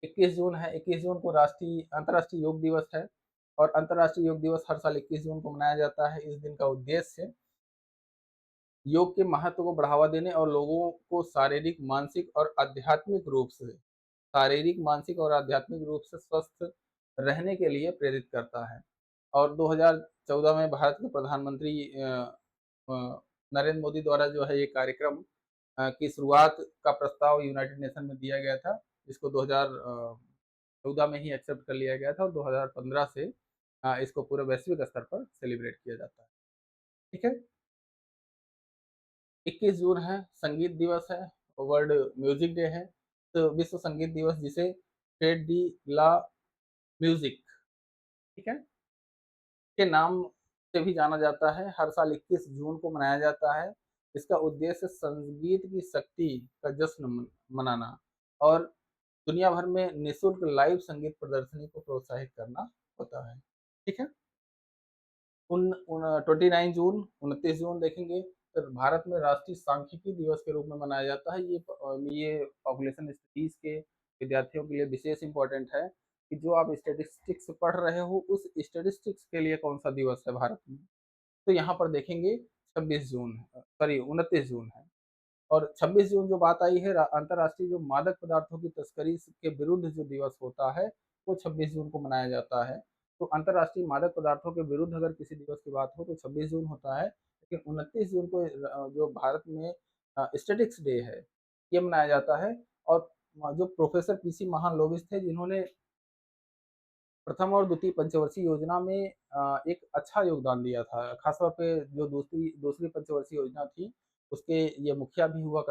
21 जून है, 21 जून को राष्ट्रीय अंतर्राष्ट्रीय योग दिवस है और अंतर्राष्ट्रीय योग दिवस हर साल 21 जून को मनाया जाता है। इस दिन का उद्देश्य योग के महत्व को बढ़ावा देने और लोगों को शारीरिक, मानसिक और आध्यात्मिक रूप से स्वस्थ रहने के लिए प्रेरित करता है। और 2014 में भारत के प्रधानमंत्री नरेंद्र मोदी द्वारा जो है ये कार्यक्रम की शुरुआत का प्रस्ताव यूनाइटेड नेशन में दिया गया था, जिसको 2014 में ही एक्सेप्ट कर लिया गया था और 2015 से इसको पूरे वैश्विक स्तर पर सेलिब्रेट किया जाता है। ठीक है, 21 जून है संगीत दिवस है, वर्ल्ड म्यूजिक डे है। तो विश्व संगीत दिवस जिसे फेट डी ला म्यूजिक, ठीक है, के नाम से भी जाना जाता है, हर साल 21 जून को मनाया जाता है। इसका उद्देश्य संगीत की शक्ति का जश्न मनाना और दुनिया भर में निःशुल्क लाइव संगीत प्रदर्शनी को प्रोत्साहित करना होता है। ठीक है, उन 29 जून, 29 जून देखेंगे, फिर भारत में राष्ट्रीय सांख्यिकी दिवस के रूप में मनाया जाता है। ये पॉपुलेशन स्टडीज़ के विद्यार्थियों के लिए विशेष इम्पोर्टेंट है कि जो आप स्टैटिस्टिक्स पढ़ रहे हो, उस स्टैटिस्टिक्स के लिए कौन-सा दिवस है भारत में। तो यहाँ पर देखेंगे 26 जून सॉरी 29 जून है। और 26 जून जो बात आई है अंतर्राष्ट्रीय जो मादक पदार्थों की तस्करी के विरुद्ध जो दिवस होता है, वो 26 जून को मनाया जाता है। तो अंतर्राष्ट्रीय मादक पदार्थों के विरुद्ध अगर किसी दिवस की बात हो तो 26 जून होता है, लेकिन 29 जून को जो भारत में स्टैटिक्स डे है, ये मनाया जाता है। और जो प्रोफेसर पीसी महालनोबिस थे, जिन्होंने प्रथम और द्वितीय पंचवर्षीय योजना में एक अच्छा योगदान दिया था। खासतौर पे जो दूसरी दूसरी पंचवर्षीय योजना थी, उसके ये मुखिया भी हुआ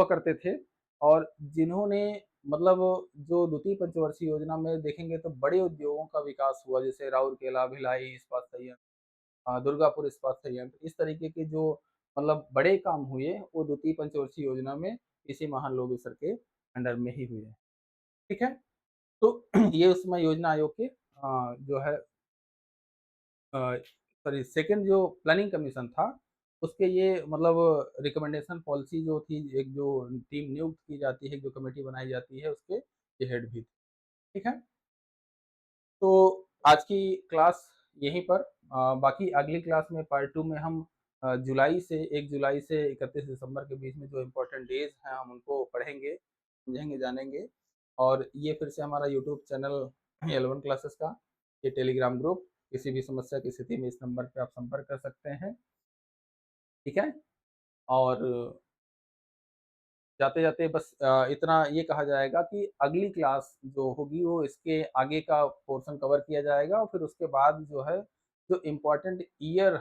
करते थे। और जिन्होंने मतलब जो द्वितीय पंचवर्षीय योजना में देखेंगे तो बड़े उद्योगों का विकास हुआ, जैसे राउरकेला, भिलाई इस्पात संयंत्र, दुर्गापुर इस्पात संयंत्र, इस तरीके के जो मतलब बड़े काम हुए, वो द्वितीय पंचवर्षीय योजना में इसी महान लोग सर के अंडर में ही हुए। ठीक है? तो ये उस समय योजना आयोग के जो है सॉरी सेकंड जो प्लानिंग कमीशन था, उसके ये मतलब रिकमेंडेशन पॉलिसी जो थी, एक जो टीम नियुक्त की जाती है, जो कमेटी बनाई जाती है, उसके ये हेड भी थे। ठीक है? तो आज की क्लास यहीं पर बाकी अगली क्लास में पार्ट 2 में हम जुलाई से 1 जुलाई से 31 दिसंबर के बीच में जो इम्पोर्टेंट डेज़ हैं, हम उनको पढ़ेंगे, समझेंगे, जानेंगे। और ये फिर से हमारा यूट्यूब चैनल एल1 क्लासेस का, ये टेलीग्राम ग्रुप, किसी भी समस्या की स्थिति में इस नंबर पे आप संपर्क कर सकते हैं। ठीक है? और जाते-जाते बस इतना ये कहा जाएगा कि अगली क्लास जो होगी वो इसके आगे का पोर्शन कवर किया जाएगा, और फिर उसके बाद जो है, जो इम्पोर्टेंट ईयर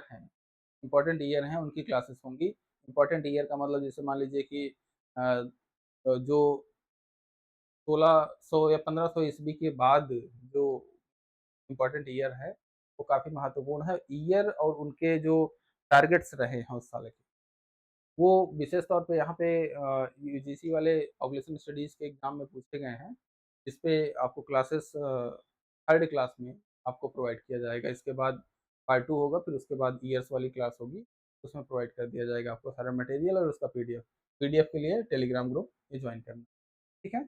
हैं उनकी क्लासेस होंगी। इम्पोर्टेंट ईयर का मतलब जैसे मान लीजिए कि जो 1600 या 1500 ईस्वी के बाद जो इम्पोर्टेंट ईयर है, वो काफ़ी महत्वपूर्ण है। ईयर और उनके जो टारगेट्स रहे हैं उस साल के, वो विशेष तौर पे यहाँ पे यूजीसी वाले पॉपुलेशन स्टडीज़ के एग्ज़ाम में पूछे गए हैं, जिसपे आपको क्लासेस थर्ड क्लास में आपको प्रोवाइड किया जाएगा। इसके बाद पार्ट 2 होगा, फिर उसके बाद ईयर्स वाली क्लास होगी, उसमें प्रोवाइड कर दिया जाएगा आपको सारा मटेरियल और उसका पीडीएफ। पीडीएफ के लिए टेलीग्राम ग्रुप ये जॉइन करना, ठीक है?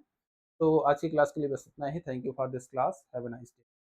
तो आज की क्लास के लिए बस इतना ही। Thank you for this class. Have a nice day.